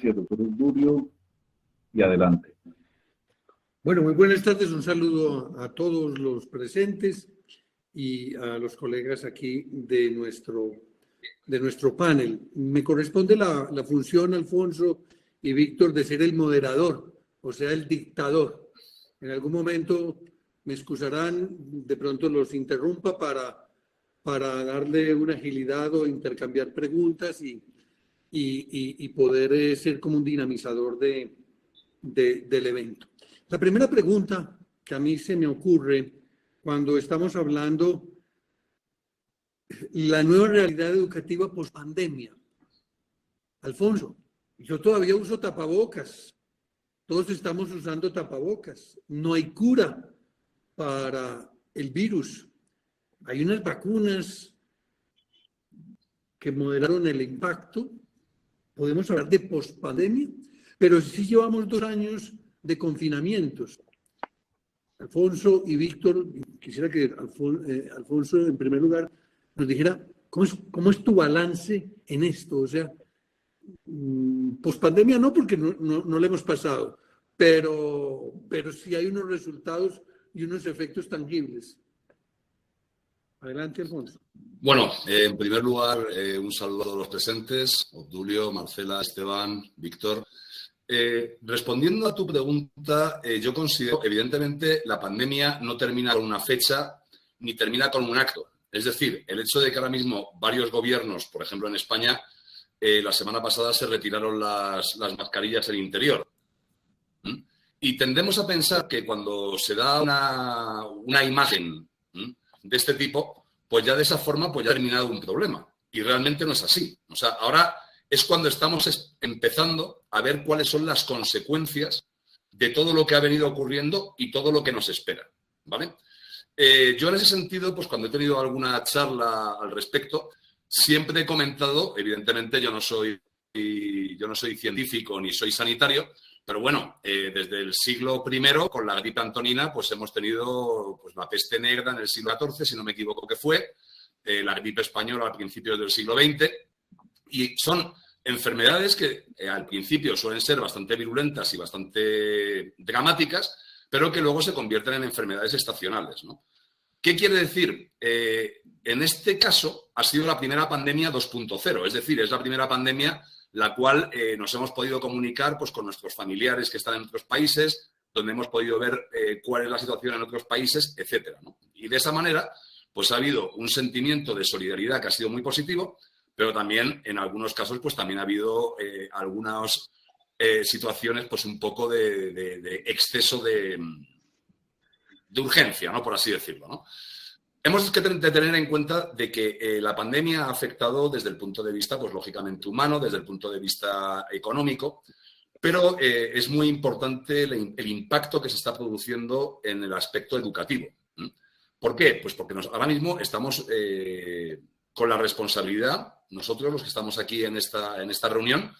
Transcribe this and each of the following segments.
Gracias, doctor Obdulio, y adelante. Bueno, muy buenas tardes. Un saludo a todos los presentes y a los colegas aquí de nuestro panel. Me corresponde la función, Alfonso y Víctor, de ser el moderador, o sea, el dictador. En algún momento me excusarán, de pronto los interrumpa para darle una agilidad o intercambiar preguntas y poder ser como un dinamizador del evento. La primera pregunta que a mí se me ocurre cuando estamos hablando la nueva realidad educativa post-pandemia. Alfonso, yo todavía uso tapabocas. Todos estamos usando tapabocas. No hay cura para el virus. Hay unas vacunas que moderaron el impacto. Podemos hablar de post-pandemia, pero sí llevamos 2 años de confinamientos. Alfonso y Víctor, quisiera que Alfonso, en primer lugar, nos dijera cómo es tu balance en esto. O sea, pospandemia no, porque no le hemos pasado, pero sí hay unos resultados y unos efectos tangibles. Adelante, Alfonso. Bueno, en primer lugar, un saludo a todos los presentes, Obdulio, Marcela, Esteban, Víctor. Respondiendo a tu pregunta, yo considero, evidentemente, la pandemia no termina con una fecha ni termina con un acto. Es decir, el hecho de que ahora mismo varios gobiernos, por ejemplo en España, la semana pasada se retiraron las mascarillas en el interior. Y tendemos a pensar que cuando se da una imagen de este tipo, pues ya de esa forma pues ya ha terminado un problema. Y realmente no es así. O sea, ahora es cuando estamos empezando a ver cuáles son las consecuencias de todo lo que ha venido ocurriendo y todo lo que nos espera, ¿vale? Yo en ese sentido, pues cuando he tenido alguna charla al respecto, siempre he comentado, evidentemente yo no soy científico ni soy sanitario, pero bueno, desde el siglo I, con la gripe antonina, pues hemos tenido pues, la peste negra en el siglo XIV, si no me equivoco que fue, la gripe española a principios del siglo XX, y son enfermedades que al principio suelen ser bastante virulentas y bastante dramáticas, pero que luego se convierten en enfermedades estacionales, ¿no? ¿Qué quiere decir? En este caso ha sido la primera pandemia 2.0, es decir, es la primera pandemia la cual nos hemos podido comunicar pues, con nuestros familiares que están en otros países, donde hemos podido ver cuál es la situación en otros países, etcétera, ¿no? Y de esa manera pues ha habido un sentimiento de solidaridad que ha sido muy positivo, pero también en algunos casos pues también ha habido algunas situaciones pues un poco de exceso de urgencia, ¿no? Por así decirlo, ¿no? Hemos de tener en cuenta de que la pandemia ha afectado desde el punto de vista, pues lógicamente humano, desde el punto de vista económico, pero es muy importante el impacto que se está produciendo en el aspecto educativo. ¿Por qué? Pues porque ahora mismo estamos con la responsabilidad, nosotros los que estamos aquí en esta reunión,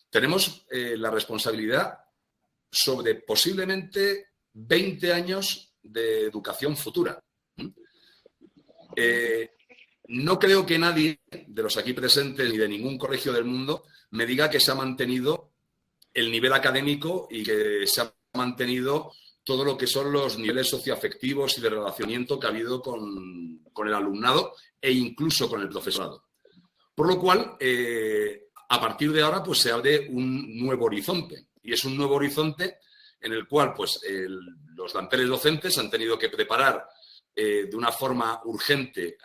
tenemos la responsabilidad sobre posiblemente 20 años de educación futura. No creo que nadie de los aquí presentes ni de ningún colegio del mundo me diga que se ha mantenido el nivel académico y que se ha mantenido todo lo que son los niveles socioafectivos y de relacionamiento que ha habido con el alumnado e incluso con el profesorado. Por lo cual, a partir de ahora, pues se abre un nuevo horizonte. Y es un nuevo horizonte en el cual pues, los planteles docentes han tenido que preparar de una forma urgente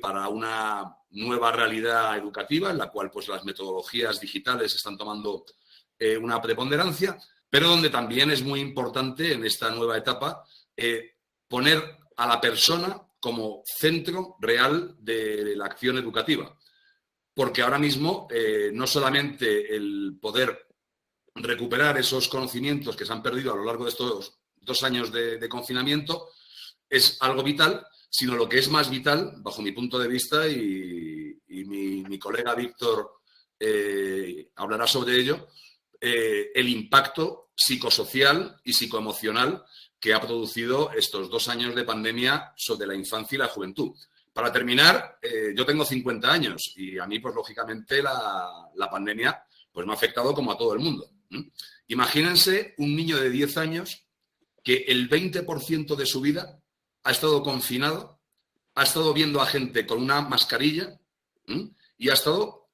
para una nueva realidad educativa, en la cual pues, las metodologías digitales están tomando una preponderancia, pero donde también es muy importante en esta nueva etapa poner a la persona como centro real de la acción educativa. Porque ahora mismo no solamente el poder recuperar esos conocimientos que se han perdido a lo largo de estos 2 años de confinamiento es algo vital, sino lo que es más vital, bajo mi punto de vista, y mi colega Víctor hablará sobre ello, el impacto psicosocial y psicoemocional que ha producido estos 2 años de pandemia sobre la infancia y la juventud. Para terminar, yo tengo 50 años y a mí, pues lógicamente, la pandemia pues me ha afectado como a todo el mundo. Imagínense un niño de 10 años que el 20% de su vida ha estado confinado, ha estado viendo a gente con una mascarilla y ha estado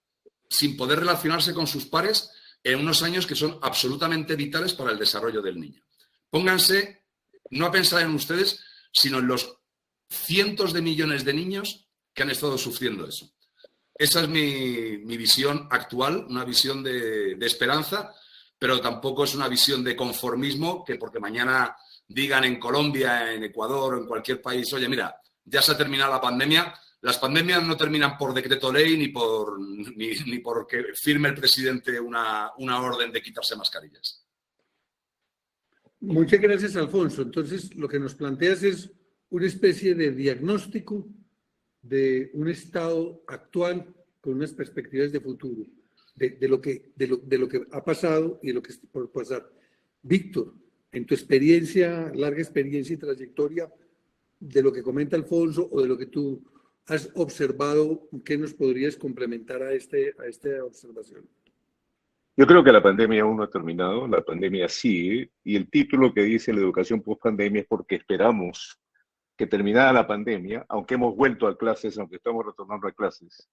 sin poder relacionarse con sus pares en unos años que son absolutamente vitales para el desarrollo del niño. Pónganse, no a pensar en ustedes, sino en los cientos de millones de niños que han estado sufriendo eso. Esa es mi visión actual, una visión de esperanza, pero tampoco es una visión de conformismo, que porque mañana digan en Colombia, en Ecuador o en cualquier país, oye, mira, ya se ha terminado la pandemia. Las pandemias no terminan por decreto ley ni porque firme el presidente una orden de quitarse mascarillas. Muchas gracias, Alfonso. Entonces, lo que nos planteas es una especie de diagnóstico de un estado actual con unas perspectivas de futuro, de lo que ha pasado y de lo que está por pasar. Víctor, en tu experiencia, larga experiencia y trayectoria, de lo que comenta Alfonso o de lo que tú has observado, ¿qué nos podrías complementar a esta observación? Yo creo que la pandemia aún no ha terminado, la pandemia sigue, y el título que dice la educación post-pandemia es porque esperamos que terminada la pandemia, aunque hemos vuelto a clases, aunque estamos retornando a clases,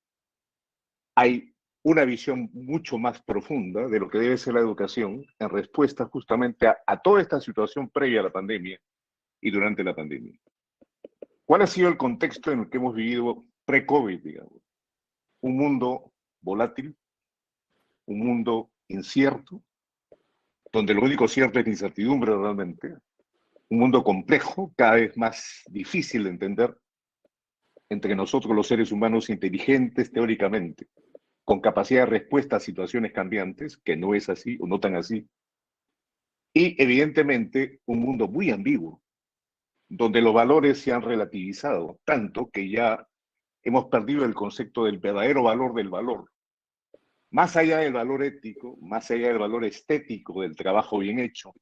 hay una visión mucho más profunda de lo que debe ser la educación en respuesta justamente a toda esta situación previa a la pandemia y durante la pandemia. ¿Cuál ha sido el contexto en el que hemos vivido pre-COVID, digamos? Un mundo volátil, un mundo incierto, donde lo único cierto es la incertidumbre realmente, un mundo complejo, cada vez más difícil de entender, entre nosotros los seres humanos inteligentes teóricamente, con capacidad de respuesta a situaciones cambiantes, que no es así o no tan así, y evidentemente un mundo muy ambiguo, donde los valores se han relativizado, tanto que ya hemos perdido el concepto del verdadero valor del valor. Más allá del valor ético, más allá del valor estético del trabajo bien hecho,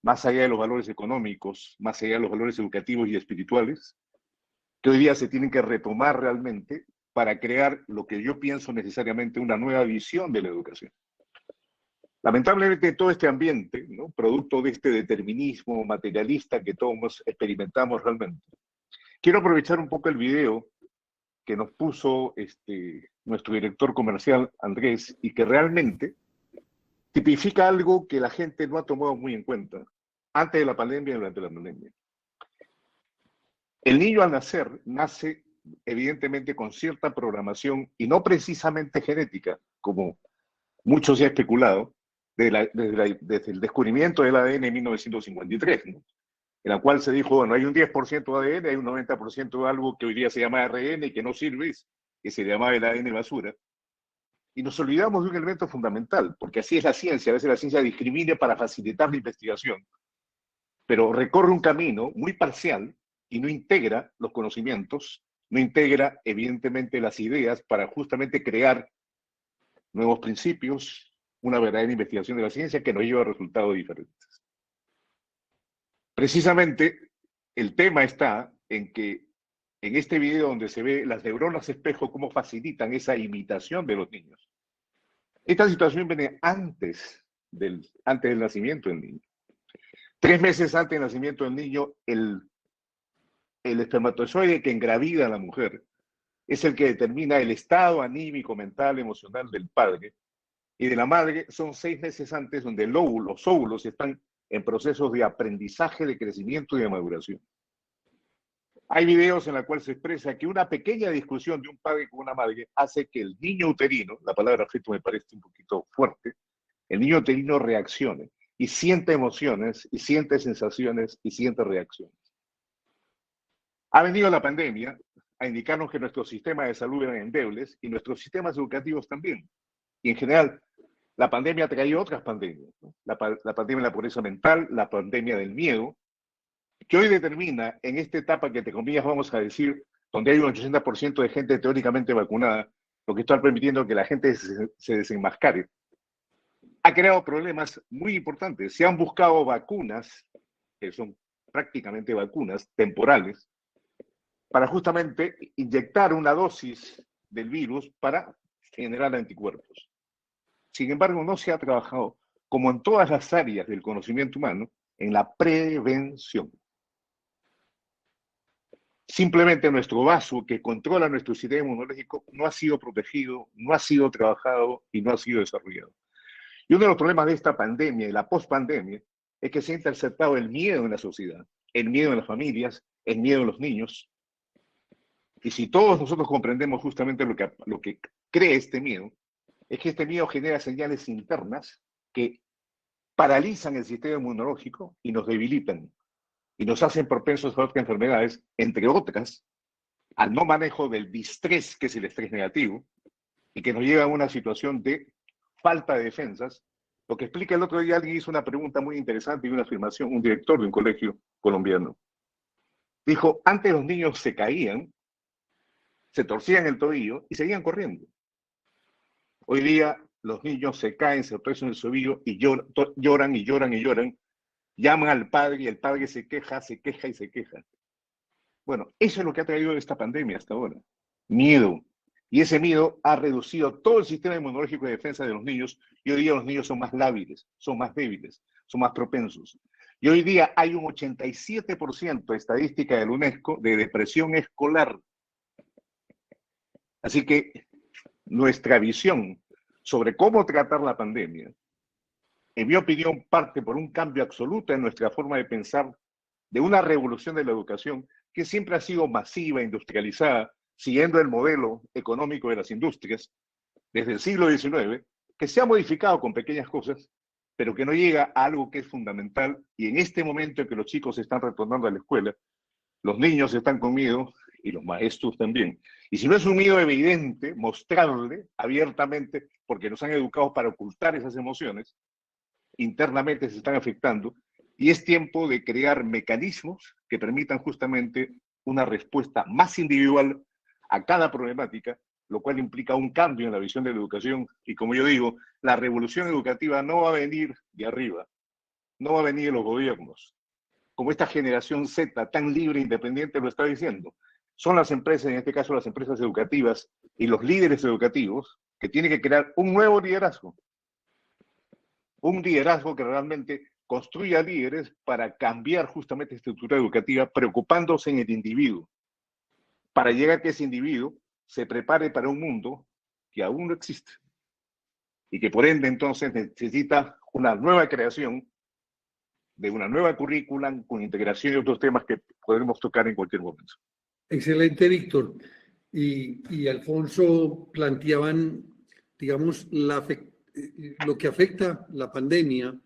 más allá de los valores económicos, más allá de los valores educativos y espirituales, que hoy día se tienen que retomar realmente para crear lo que yo pienso necesariamente una nueva visión de la educación. Lamentablemente todo este ambiente, ¿no?, producto de este determinismo materialista que todos experimentamos realmente. Quiero aprovechar un poco el video que nos puso nuestro director comercial, Andrés, y que realmente tipifica algo que la gente no ha tomado muy en cuenta antes de la pandemia y durante la pandemia. El niño al nacer nace evidentemente con cierta programación y no precisamente genética, como mucho se ha especulado, desde el descubrimiento del ADN en 1953, ¿no?, en la cual se dijo, bueno, hay un 10% de ADN, hay un 90% de algo que hoy día se llama ARN y que no sirve, que se llamaba el ADN basura. Y nos olvidamos de un elemento fundamental, porque así es la ciencia, a veces la ciencia discrimina para facilitar la investigación, pero recorre un camino muy parcial y no integra los conocimientos, no integra evidentemente las ideas para justamente crear nuevos principios, una verdadera investigación de la ciencia que nos lleva a resultados diferentes. Precisamente el tema está en que en este video donde se ve las neuronas espejo cómo facilitan esa imitación de los niños. Esta situación viene antes del nacimiento del niño. 3 meses antes del nacimiento del niño, el espermatozoide que engravida a la mujer es el que determina el estado anímico, mental, emocional del padre, y de la madre son 6 meses antes donde los óvulos están en procesos de aprendizaje, de crecimiento y de maduración. Hay videos en los cuales se expresa que una pequeña discusión de un padre con una madre hace que el niño uterino, la palabra feto me parece un poquito fuerte, el niño uterino reaccione y siente emociones, y siente sensaciones, y siente reacciones. Ha venido la pandemia a indicarnos que nuestros sistemas de salud eran endebles y nuestros sistemas educativos también. Y en general, la pandemia ha traído otras pandemias, ¿no? La pandemia de la pobreza mental, la pandemia del miedo, que hoy determina en esta etapa que, entre comillas, vamos a decir, donde hay un 80% de gente teóricamente vacunada, lo que está permitiendo que la gente se desenmascare, ha creado problemas muy importantes. Se han buscado vacunas, que son prácticamente vacunas temporales, para justamente inyectar una dosis del virus para generar anticuerpos. Sin embargo, no se ha trabajado, como en todas las áreas del conocimiento humano, en la prevención. Simplemente nuestro vaso que controla nuestro sistema inmunológico no ha sido protegido, no ha sido trabajado y no ha sido desarrollado. Y uno de los problemas de esta pandemia y la pospandemia es que se ha interceptado el miedo en la sociedad, el miedo en las familias, el miedo en los niños. Y si todos nosotros comprendemos justamente lo que cree este miedo, es que este miedo genera señales internas que paralizan el sistema inmunológico y nos debilitan y nos hacen propensos a otras enfermedades, entre otras, al no manejo del distrés, que es el estrés negativo, y que nos lleva a una situación de falta de defensas. Lo que explica el otro día, alguien hizo una pregunta muy interesante y una afirmación, un director de un colegio colombiano. Dijo, antes los niños se caían, se torcían el tobillo y seguían corriendo. Hoy día los niños se caen, se torcen el tobillo y lloran y lloran y lloran, llaman al padre y el padre se queja y se queja. Bueno, eso es lo que ha traído esta pandemia hasta ahora. Miedo. Y ese miedo ha reducido todo el sistema inmunológico de defensa de los niños y hoy día los niños son más lábiles, son más débiles, son más propensos. Y hoy día hay un 87% de estadística del UNESCO de depresión escolar. Así que nuestra visión sobre cómo tratar la pandemia, en mi opinión, parte por un cambio absoluto en nuestra forma de pensar, de una revolución de la educación que siempre ha sido masiva, industrializada, siguiendo el modelo económico de las industrias desde el siglo XIX, que se ha modificado con pequeñas cosas, pero que no llega a algo que es fundamental. Y en este momento en que los chicos están retornando a la escuela, los niños están con miedo y los maestros también. Y si no es un miedo evidente, mostrable abiertamente, porque nos han educado para ocultar esas emociones, internamente se están afectando, y es tiempo de crear mecanismos que permitan justamente una respuesta más individual a cada problemática, lo cual implica un cambio en la visión de la educación. Y como yo digo, la revolución educativa no va a venir de arriba, no va a venir de los gobiernos, como esta generación Z tan libre e independiente lo está diciendo. Son las empresas, en este caso las empresas educativas y los líderes educativos, que tienen que crear un nuevo liderazgo. Un liderazgo que realmente construya líderes para cambiar justamente esta estructura educativa, preocupándose en el individuo, para llegar a que ese individuo se prepare para un mundo que aún no existe y que por ende entonces necesita una nueva creación de una nueva currícula con integración de otros temas que podremos tocar en cualquier momento. Excelente, Víctor. Y Alfonso planteaban, digamos, lo que afecta la pandemia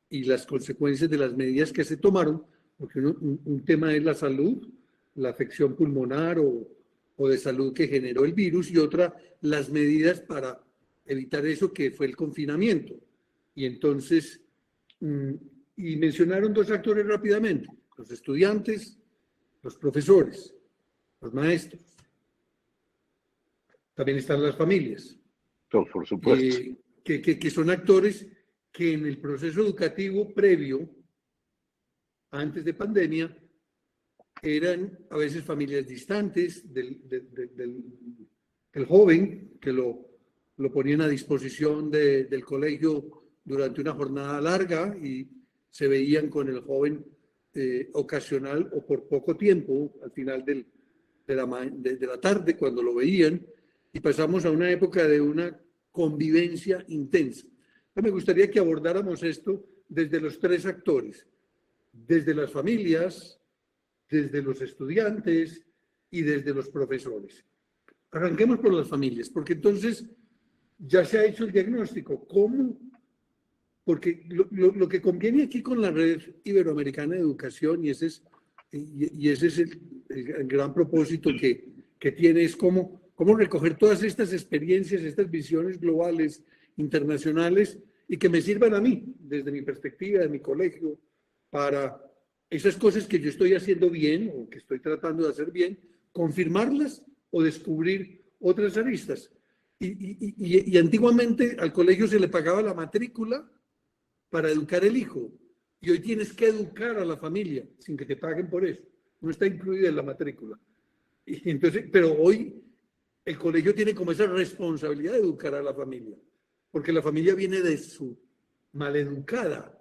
y las consecuencias de las medidas que se tomaron, porque un tema es la salud, la afección pulmonar o de salud que generó el virus, y otra, las medidas para evitar eso, que fue el confinamiento. Y entonces, y mencionaron dos actores rápidamente, los estudiantes, los profesores, los maestros. También están las familias. Por supuesto. Que son actores que en el proceso educativo previo, antes de pandemia, eran a veces familias distantes del joven, que lo ponían a disposición del colegio durante una jornada larga y se veían con el joven ocasional o por poco tiempo, al final de la tarde, cuando lo veían, y pasamos a una época de una convivencia intensa. Me gustaría que abordáramos esto desde los tres actores, desde las familias, desde los estudiantes y desde los profesores. Arranquemos por las familias, porque entonces ya se ha hecho el diagnóstico. ¿Cómo? Porque lo que conviene aquí con la Red Iberoamericana de Educación, y ese es el gran propósito que tiene, es cómo recoger todas estas experiencias, estas visiones globales, internacionales, y que me sirvan a mí, desde mi perspectiva, de mi colegio, para esas cosas que yo estoy haciendo bien o que estoy tratando de hacer bien, confirmarlas o descubrir otras aristas. Y antiguamente al colegio se le pagaba la matrícula para educar el hijo, y hoy tienes que educar a la familia sin que te paguen por eso. No está incluida en la matrícula. Y entonces, pero hoy el colegio tiene como esa responsabilidad de educar a la familia. porque la familia viene de su maleducada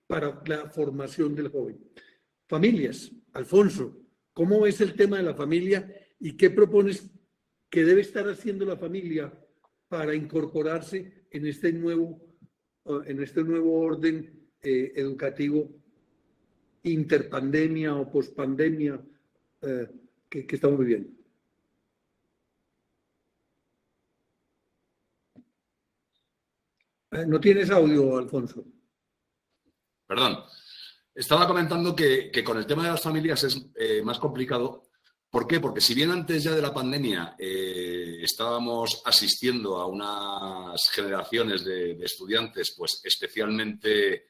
para la formación del joven. Familias, Alfonso, ¿cómo es el tema de la familia y qué propones que debe estar haciendo la familia para incorporarse en este nuevo orden educativo interpandemia o pospandemia que estamos viviendo? No tienes audio, Alfonso. Perdón. Estaba comentando que con el tema de las familias es más complicado. ¿Por qué? Porque si bien antes ya de la pandemia estábamos asistiendo a unas generaciones de estudiantes pues especialmente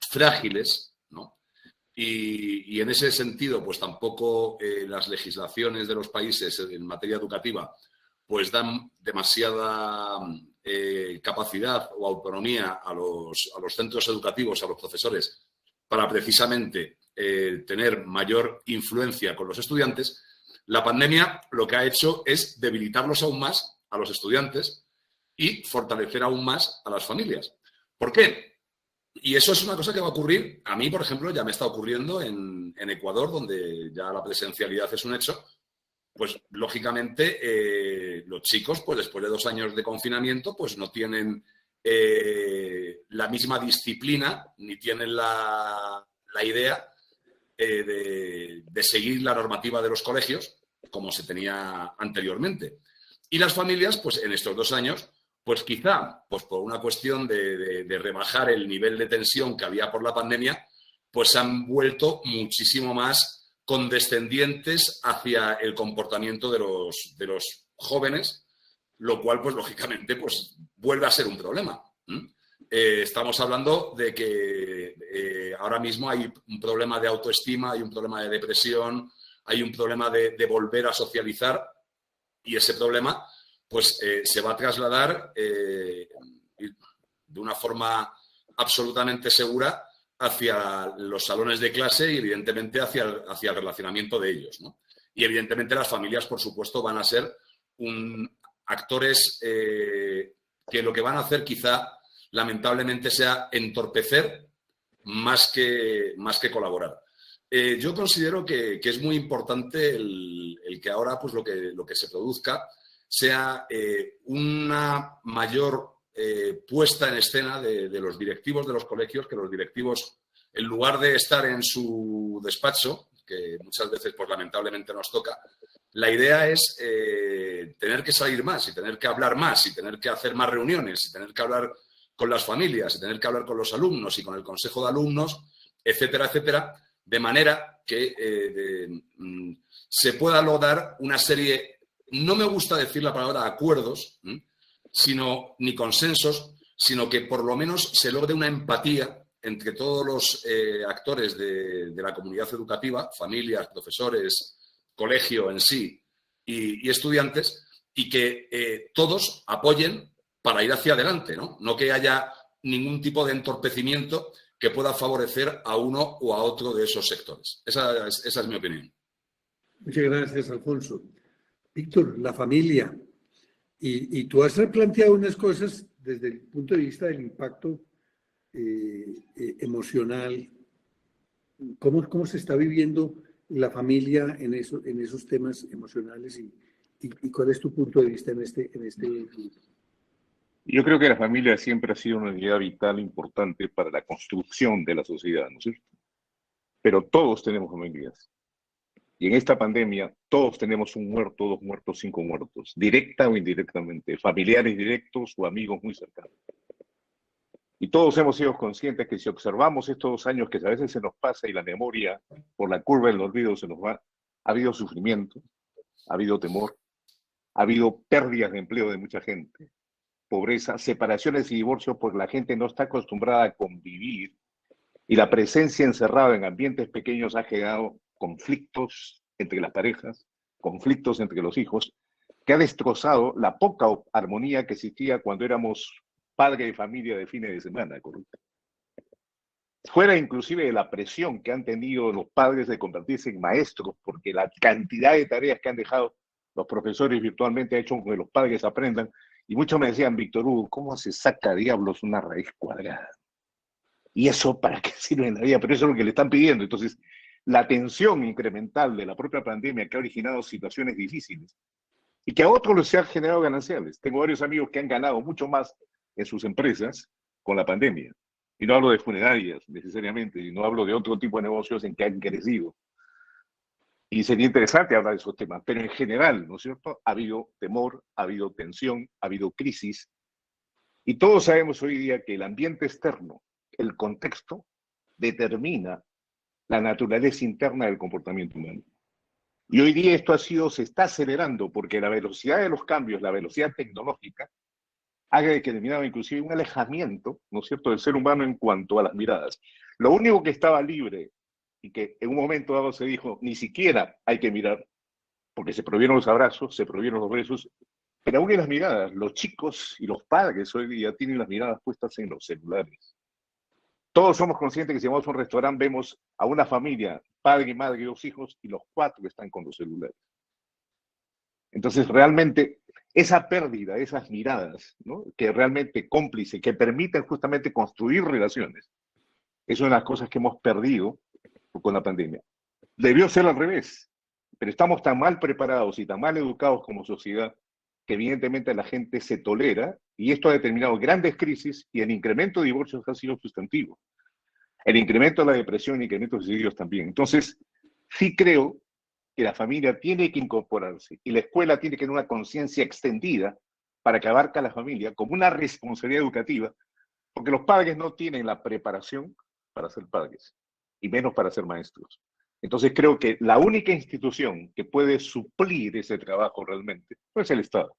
frágiles, ¿no? Y en ese sentido, pues tampoco las legislaciones de los países en materia educativa pues dan demasiada capacidad o autonomía a los centros educativos, a los profesores, para precisamente tener mayor influencia con los estudiantes. La pandemia lo que ha hecho es debilitarlos aún más a los estudiantes y fortalecer aún más a las familias. ¿Por qué? Y eso es una cosa que va a ocurrir. A mí, por ejemplo, ya me está ocurriendo en Ecuador, donde ya la presencialidad es un hecho. Pues, lógicamente, los chicos, pues después de 2 años de confinamiento, pues no tienen la misma disciplina ni tienen la idea de seguir la normativa de los colegios como se tenía anteriormente. Y las familias, pues en estos 2 años, pues quizá pues por una cuestión de rebajar el nivel de tensión que había por la pandemia, pues se han vuelto muchísimo más condescendientes hacia el comportamiento de los jóvenes, lo cual, pues lógicamente, pues vuelve a ser un problema. Estamos hablando de que ahora mismo hay un problema de autoestima, hay un problema de depresión, hay un problema de volver a socializar, y ese problema pues se va a trasladar de una forma absolutamente segura hacia los salones de clase y evidentemente hacia el relacionamiento de ellos, ¿no? Y evidentemente las familias, por supuesto, van a ser actores que lo que van a hacer quizá lamentablemente sea entorpecer más que colaborar. Yo considero que es muy importante el que ahora pues lo que se produzca sea una mayor puesta en escena de los directivos de los colegios, que los directivos, en lugar de estar en su despacho, que muchas veces pues lamentablemente nos toca, la idea es tener que salir más y tener que hablar más y tener que hacer más reuniones y tener que hablar con las familias y tener que hablar con los alumnos y con el consejo de alumnos, etcétera, etcétera, de manera que se pueda lograr una serie, no me gusta decir la palabra acuerdos, ni consensos, sino que por lo menos se logre una empatía entre todos los actores de la comunidad educativa, familias, profesores, colegio en sí y estudiantes, y que todos apoyen para ir hacia adelante, ¿no? No que haya ningún tipo de entorpecimiento que pueda favorecer a uno o a otro de esos sectores. Esa es mi opinión. Muchas gracias, Alfonso. Víctor, la familia. Y tú has planteado unas cosas desde el punto de vista del impacto emocional. ¿Cómo se está viviendo la familia en esos temas emocionales? ¿Y cuál es tu punto de vista en este? Yo creo que la familia siempre ha sido una unidad vital importante para la construcción de la sociedad, ¿no es cierto? Pero todos tenemos familias. Y en esta pandemia, todos tenemos un muerto, 2 muertos, 5 muertos, directa o indirectamente, familiares directos o amigos muy cercanos. Y todos hemos sido conscientes que si observamos estos 2 años que a veces se nos pasa y la memoria por la curva del olvido se nos va, ha habido sufrimiento, ha habido temor, ha habido pérdidas de empleo de mucha gente, pobreza, separaciones y divorcios, porque la gente no está acostumbrada a convivir y la presencia encerrada en ambientes pequeños ha generado conflictos entre las parejas, conflictos entre los hijos, que ha destrozado la poca armonía que existía cuando éramos padre de familia de fines de semana, ¿correcto? Fuera inclusive de la presión que han tenido los padres de convertirse en maestros, porque la cantidad de tareas que han dejado los profesores virtualmente ha hecho que los padres aprendan Y muchos me decían, Víctor Hugo, ¿cómo se saca diablos una raíz cuadrada? ¿Y eso para qué sirve en la vida? Pero eso es lo que le están pidiendo. Entonces, la tensión incremental de la propia pandemia que ha originado situaciones difíciles y que a otros les ha generado gananciales. Tengo varios amigos que han ganado mucho más en sus empresas con la pandemia. Y no hablo de funerarias necesariamente, y no hablo de otro tipo de negocios en que han crecido. Y sería interesante hablar de esos temas, pero en general, ¿no es cierto? Ha habido temor, ha habido tensión, ha habido crisis, y todos sabemos hoy día que el ambiente externo, el contexto, determina la naturaleza interna del comportamiento humano. Y hoy día esto se está acelerando porque la velocidad de los cambios, la velocidad tecnológica, ha determinado inclusive un alejamiento, ¿no es cierto?, del ser humano en cuanto a las miradas. Lo único que estaba libre y que en un momento dado se dijo, ni siquiera hay que mirar, porque se prohibieron los abrazos, se prohibieron los besos, pero aún en las miradas, los chicos y los padres hoy día tienen las miradas puestas en los celulares. Todos somos conscientes que si vamos a un restaurante vemos a una familia, padre y madre y 2 hijos, y los 4 están con los celulares. Entonces, realmente, esa pérdida, esas miradas, ¿no?, que realmente cómplice, que permiten justamente construir relaciones, es una de las cosas que hemos perdido con la pandemia. Debió ser al revés, pero estamos tan mal preparados y tan mal educados como sociedad que evidentemente la gente se tolera y esto ha determinado grandes crisis y el incremento de divorcios ha sido sustantivo. El incremento de la depresión y el incremento de suicidios también. Entonces, sí creo que la familia tiene que incorporarse y la escuela tiene que tener una conciencia extendida para que abarque a la familia como una responsabilidad educativa, porque los padres no tienen la preparación para ser padres y menos para ser maestros. Entonces creo que la única institución que puede suplir ese trabajo realmente no es el Estado.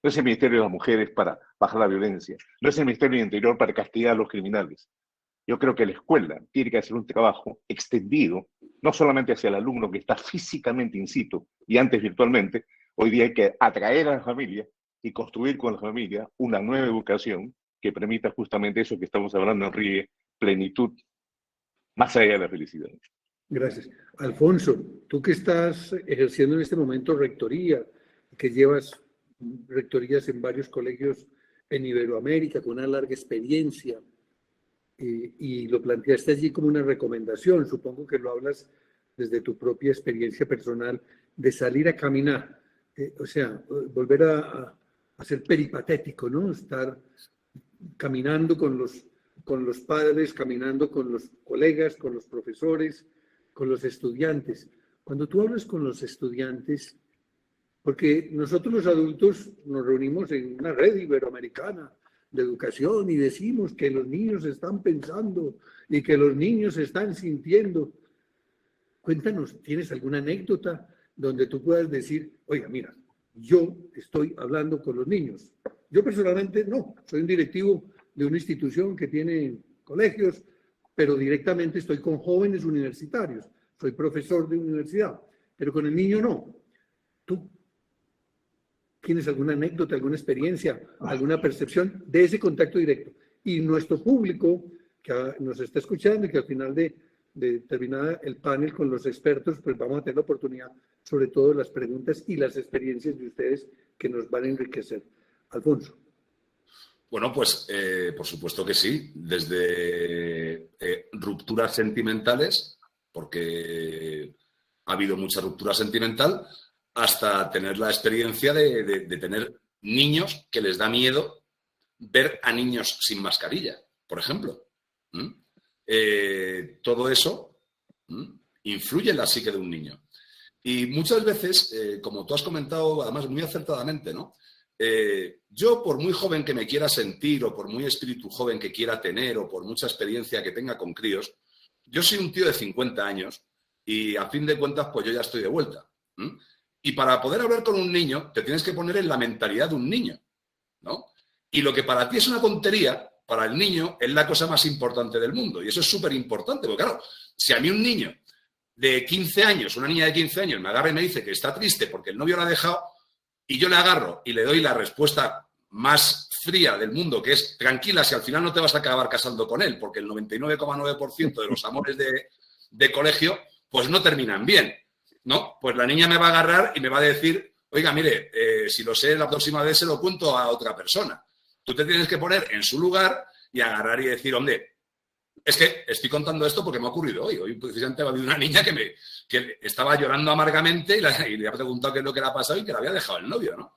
No es el Ministerio de las Mujeres para bajar la violencia. No es el Ministerio del Interior para castigar a los criminales. Yo creo que la escuela tiene que hacer un trabajo extendido, no solamente hacia el alumno que está físicamente in situ y antes virtualmente. Hoy día hay que atraer a la familia y construir con la familia una nueva educación que permita justamente eso que estamos hablando en RIE, plenitud, más allá de la felicidad. Gracias. Alfonso, tú que estás ejerciendo en este momento rectoría, que llevas rectorías en varios colegios en Iberoamérica con una larga experiencia y lo planteaste allí como una recomendación, supongo que lo hablas desde tu propia experiencia personal de salir a caminar, o sea, volver a ser peripatético, ¿no? Estar caminando con los padres, caminando con los colegas, con los profesores, con los estudiantes. Cuando tú hablas con los estudiantes, porque nosotros los adultos nos reunimos en una red iberoamericana de educación y decimos que los niños están pensando y que los niños están sintiendo. Cuéntanos, ¿tienes alguna anécdota donde tú puedas decir, oiga, mira, yo estoy hablando con los niños? Yo personalmente no, soy un directivo de una institución que tiene colegios, pero directamente estoy con jóvenes universitarios, soy profesor de universidad, pero con el niño no. ¿Tú tienes alguna anécdota, alguna experiencia, alguna percepción de ese contacto directo? Y nuestro público que nos está escuchando y que al final de terminar el panel con los expertos, pues vamos a tener la oportunidad, sobre todo de las preguntas y las experiencias de ustedes que nos van a enriquecer. Alfonso. Bueno, pues por supuesto que sí, desde rupturas sentimentales, porque ha habido mucha ruptura sentimental, hasta tener la experiencia de tener niños que les da miedo ver a niños sin mascarilla, por ejemplo. Todo eso influye en la psique de un niño. Y muchas veces, como tú has comentado, además muy acertadamente, ¿no? Yo, por muy joven que me quiera sentir o por muy espíritu joven que quiera tener o por mucha experiencia que tenga con críos, yo soy un tío de 50 años y a fin de cuentas pues yo ya estoy de vuelta. Y para poder hablar con un niño te tienes que poner en la mentalidad de un niño, ¿no? Y lo que para ti es una tontería, para el niño es la cosa más importante del mundo. Y eso es súper importante, porque claro, si a mí un niño de 15 años, una niña de 15 años me agarra y me dice que está triste porque el novio la ha dejado, y yo le agarro y le doy la respuesta más fría del mundo, que es tranquila, si al final no te vas a acabar casando con él, porque el 99,9% de los amores de colegio pues no terminan bien, ¿no? Pues la niña me va a agarrar y me va a decir, oiga, mire, si lo sé, la próxima vez se lo cuento a otra persona. Tú te tienes que poner en su lugar y agarrar y decir, hombre, es que estoy contando esto porque me ha ocurrido hoy. Hoy precisamente ha habido una niña que estaba llorando amargamente y le ha preguntado qué es lo que le ha pasado y que le había dejado el novio, ¿no?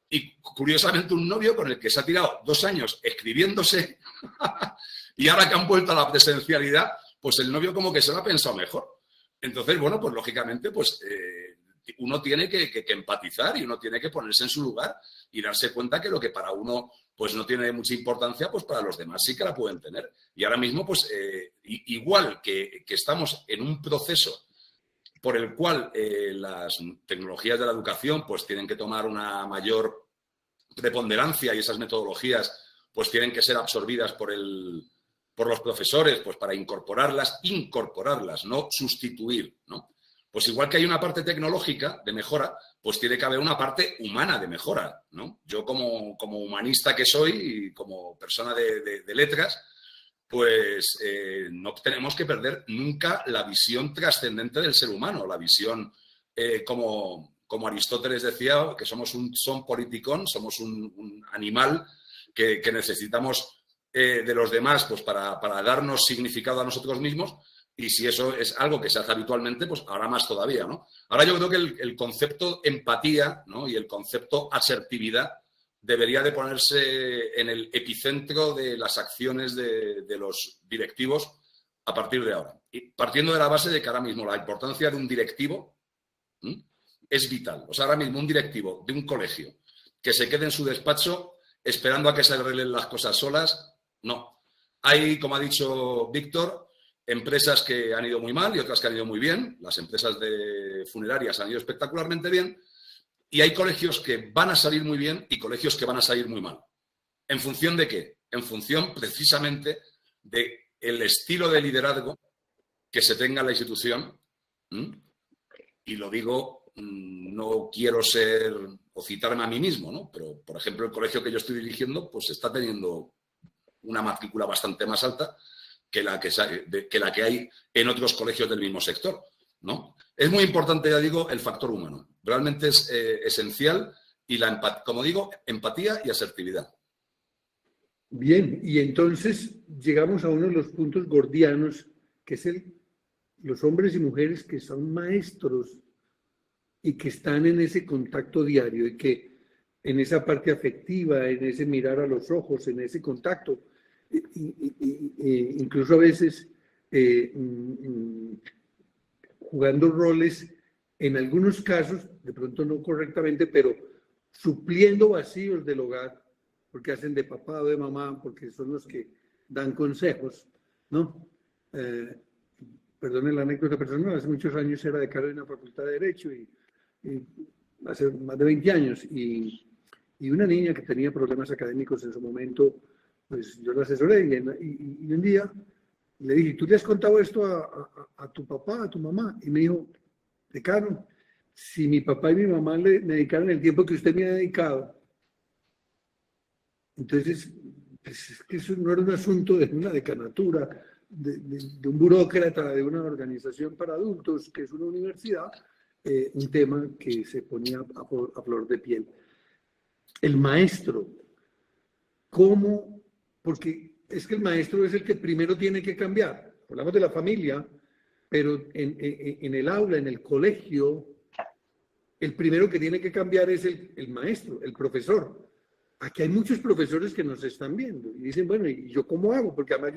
Y curiosamente un novio con el que se ha tirado 2 años escribiéndose y ahora que han vuelto a la presencialidad, pues el novio como que se lo ha pensado mejor. Entonces, bueno, pues lógicamente, pues uno tiene que empatizar y uno tiene que ponerse en su lugar y darse cuenta que lo que para uno pues no tiene mucha importancia, pues para los demás sí que la pueden tener. Y ahora mismo, pues igual que estamos en un proceso por el cual las tecnologías de la educación pues tienen que tomar una mayor preponderancia y esas metodologías pues tienen que ser absorbidas por los profesores pues para incorporarlas, no sustituir, ¿no? Pues igual que hay una parte tecnológica de mejora, pues tiene que haber una parte humana de mejora, ¿no? Yo como humanista que soy y como persona de letras, pues no tenemos que perder nunca la visión trascendente del ser humano, la visión, como Aristóteles decía, que somos un son politikon, somos un animal que necesitamos de los demás pues para darnos significado a nosotros mismos. Y si eso es algo que se hace habitualmente, pues ahora más todavía, ¿no? Ahora yo creo que el concepto empatía, ¿no? Y el concepto asertividad debería de ponerse en el epicentro de las acciones de los directivos a partir de ahora. Y partiendo de la base de que ahora mismo la importancia de un directivo es vital. O sea, ahora mismo un directivo de un colegio que se quede en su despacho esperando a que se arreglen las cosas solas, no. Hay, como ha dicho Víctor, empresas que han ido muy mal y otras que han ido muy bien. Las empresas de funerarias han ido espectacularmente bien. Y hay colegios que van a salir muy bien y colegios que van a salir muy mal. ¿En función de qué? En función precisamente del estilo de liderazgo que se tenga en la institución. Y lo digo, no quiero ser o citarme a mí mismo, ¿no? Pero, por ejemplo, el colegio que yo estoy dirigiendo pues está teniendo una matrícula bastante más alta que la que hay en otros colegios del mismo sector, ¿no? Es muy importante, ya digo, el factor humano. Realmente es esencial y, como digo, empatía y asertividad. Bien, y entonces llegamos a uno de los puntos gordianos, que es los hombres y mujeres que son maestros y que están en ese contacto diario y que en esa parte afectiva, en ese mirar a los ojos, en ese contacto, incluso a veces jugando roles, en algunos casos, de pronto no correctamente, pero supliendo vacíos del hogar, porque hacen de papá o de mamá, porque son los que dan consejos, ¿no? Perdone la anécdota personal, hace muchos años era decano de una facultad de Derecho y hace más de 20 años, y una niña que tenía problemas académicos en su momento, pues yo la asesoré y un día le dije, ¿tú le has contado esto a tu papá, a tu mamá? Y me dijo, decano, si mi papá y mi mamá me dedicaran el tiempo que usted me ha dedicado, entonces, pues es que eso no era un asunto de una decanatura, de un burócrata, de una organización para adultos, que es una universidad, un tema que se ponía a flor de piel. El maestro, ¿cómo? Porque es que el maestro es el que primero tiene que cambiar. Hablamos de la familia, pero en el aula, en el colegio, el primero que tiene que cambiar es el maestro, el profesor. Aquí hay muchos profesores que nos están viendo y dicen, bueno, ¿y yo cómo hago? Porque además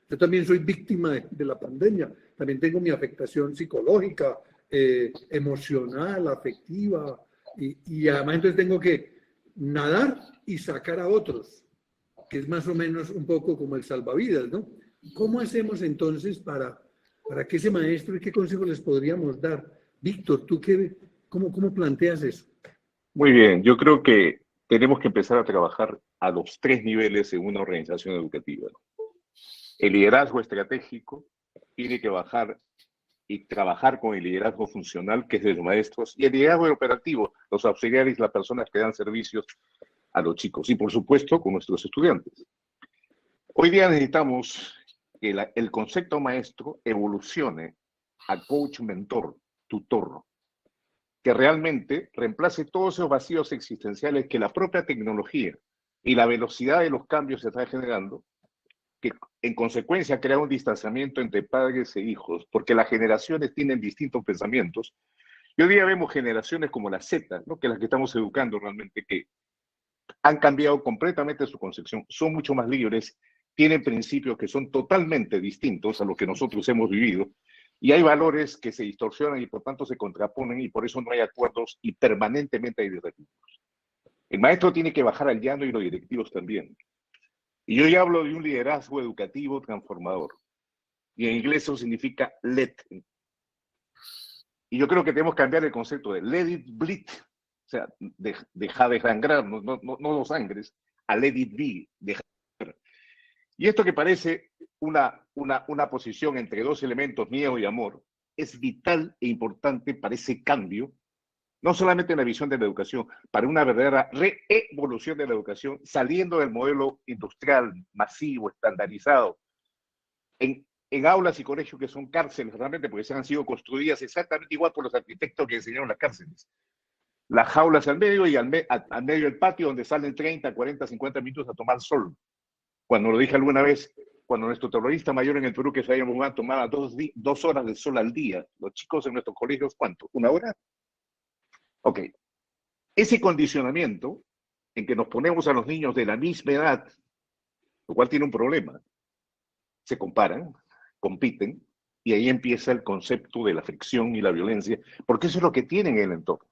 yo también soy víctima de la pandemia. También tengo mi afectación psicológica, emocional, afectiva, y además entonces tengo que nadar y sacar a otros, que es más o menos un poco como el salvavidas, ¿no? ¿Cómo hacemos entonces para que ese maestro y qué consejos les podríamos dar? Víctor, ¿tú cómo planteas eso? Muy bien, yo creo que tenemos que empezar a trabajar a los 3 niveles en una organización educativa. El liderazgo estratégico tiene que bajar y trabajar con el liderazgo funcional, que es de los maestros, y el liderazgo operativo, los auxiliares, las personas que dan servicios a los chicos, y por supuesto con nuestros estudiantes. Hoy día necesitamos que el concepto maestro evolucione a coach, mentor, tutor. que realmente reemplace todos esos vacíos existenciales que la propia tecnología y la velocidad de los cambios se está generando, que en consecuencia crea un distanciamiento entre padres e hijos, porque las generaciones tienen distintos pensamientos. Y hoy día vemos generaciones como la Z, ¿no? Que las que estamos educando realmente, que han cambiado completamente su concepción, son mucho más libres, tienen principios que son totalmente distintos a los que nosotros hemos vivido, y hay valores que se distorsionan y por tanto se contraponen, y por eso no hay acuerdos y permanentemente hay desafíos. El maestro tiene que bajar al llano y los directivos también. Y yo ya hablo de un liderazgo educativo transformador. Y en inglés eso significa let. Y yo creo que tenemos que cambiar el concepto de let it bleed, o sea, deja de sangrar, no los sangres, a let it be, deja de sangrar. Y esto que parece una posición entre dos elementos, miedo y amor, es vital e importante para ese cambio, no solamente en la visión de la educación, para una verdadera reevolución de la educación, saliendo del modelo industrial, masivo, estandarizado, en aulas y colegios que son cárceles realmente, porque se han sido construidas exactamente igual por los arquitectos que diseñaron las cárceles. Las jaulas al medio y al medio del patio donde salen 30, 40, 50 minutos a tomar sol. Cuando lo dije alguna vez, cuando nuestro terrorista mayor en el Perú, que se había mudado, tomaba 2 horas de sol al día. Los chicos en nuestros colegios, ¿cuánto? ¿1 hora? Ok. Ese condicionamiento en que nos ponemos a los niños de la misma edad, lo cual tiene un problema. Se comparan, compiten, y ahí empieza el concepto de la fricción y la violencia, porque eso es lo que tienen en el entorno.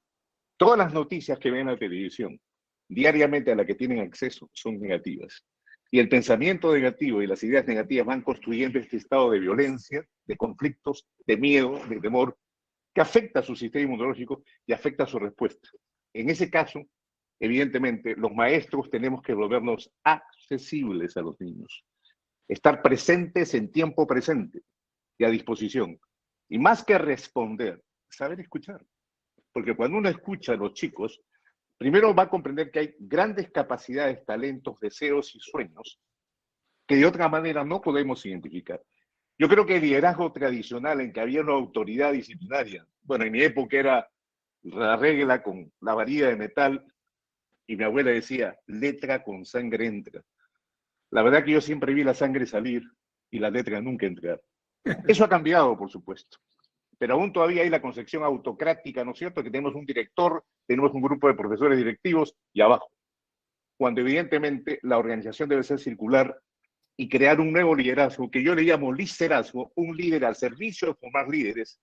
Todas las noticias que ven en la televisión, diariamente a las que tienen acceso, son negativas. Y el pensamiento negativo y las ideas negativas van construyendo este estado de violencia, de conflictos, de miedo, de temor, que afecta a su sistema inmunológico y afecta a su respuesta. En ese caso, evidentemente, los maestros tenemos que volvernos accesibles a los niños, estar presentes en tiempo presente y a disposición. Y más que responder, saber escuchar. Porque cuando uno escucha a los chicos, primero va a comprender que hay grandes capacidades, talentos, deseos y sueños que de otra manera no podemos identificar. Yo creo que el liderazgo tradicional en que había una autoridad disciplinaria, bueno, en mi época era la regla con la varilla de metal y mi abuela decía, letra con sangre entra. La verdad que yo siempre vi la sangre salir y la letra nunca entrar. Eso ha cambiado, por supuesto. Pero aún todavía hay la concepción autocrática, ¿no es cierto? Que tenemos un director, tenemos un grupo de profesores directivos y abajo. Cuando evidentemente la organización debe ser circular y crear un nuevo liderazgo, que yo le llamo liderazgo, un líder al servicio de formar líderes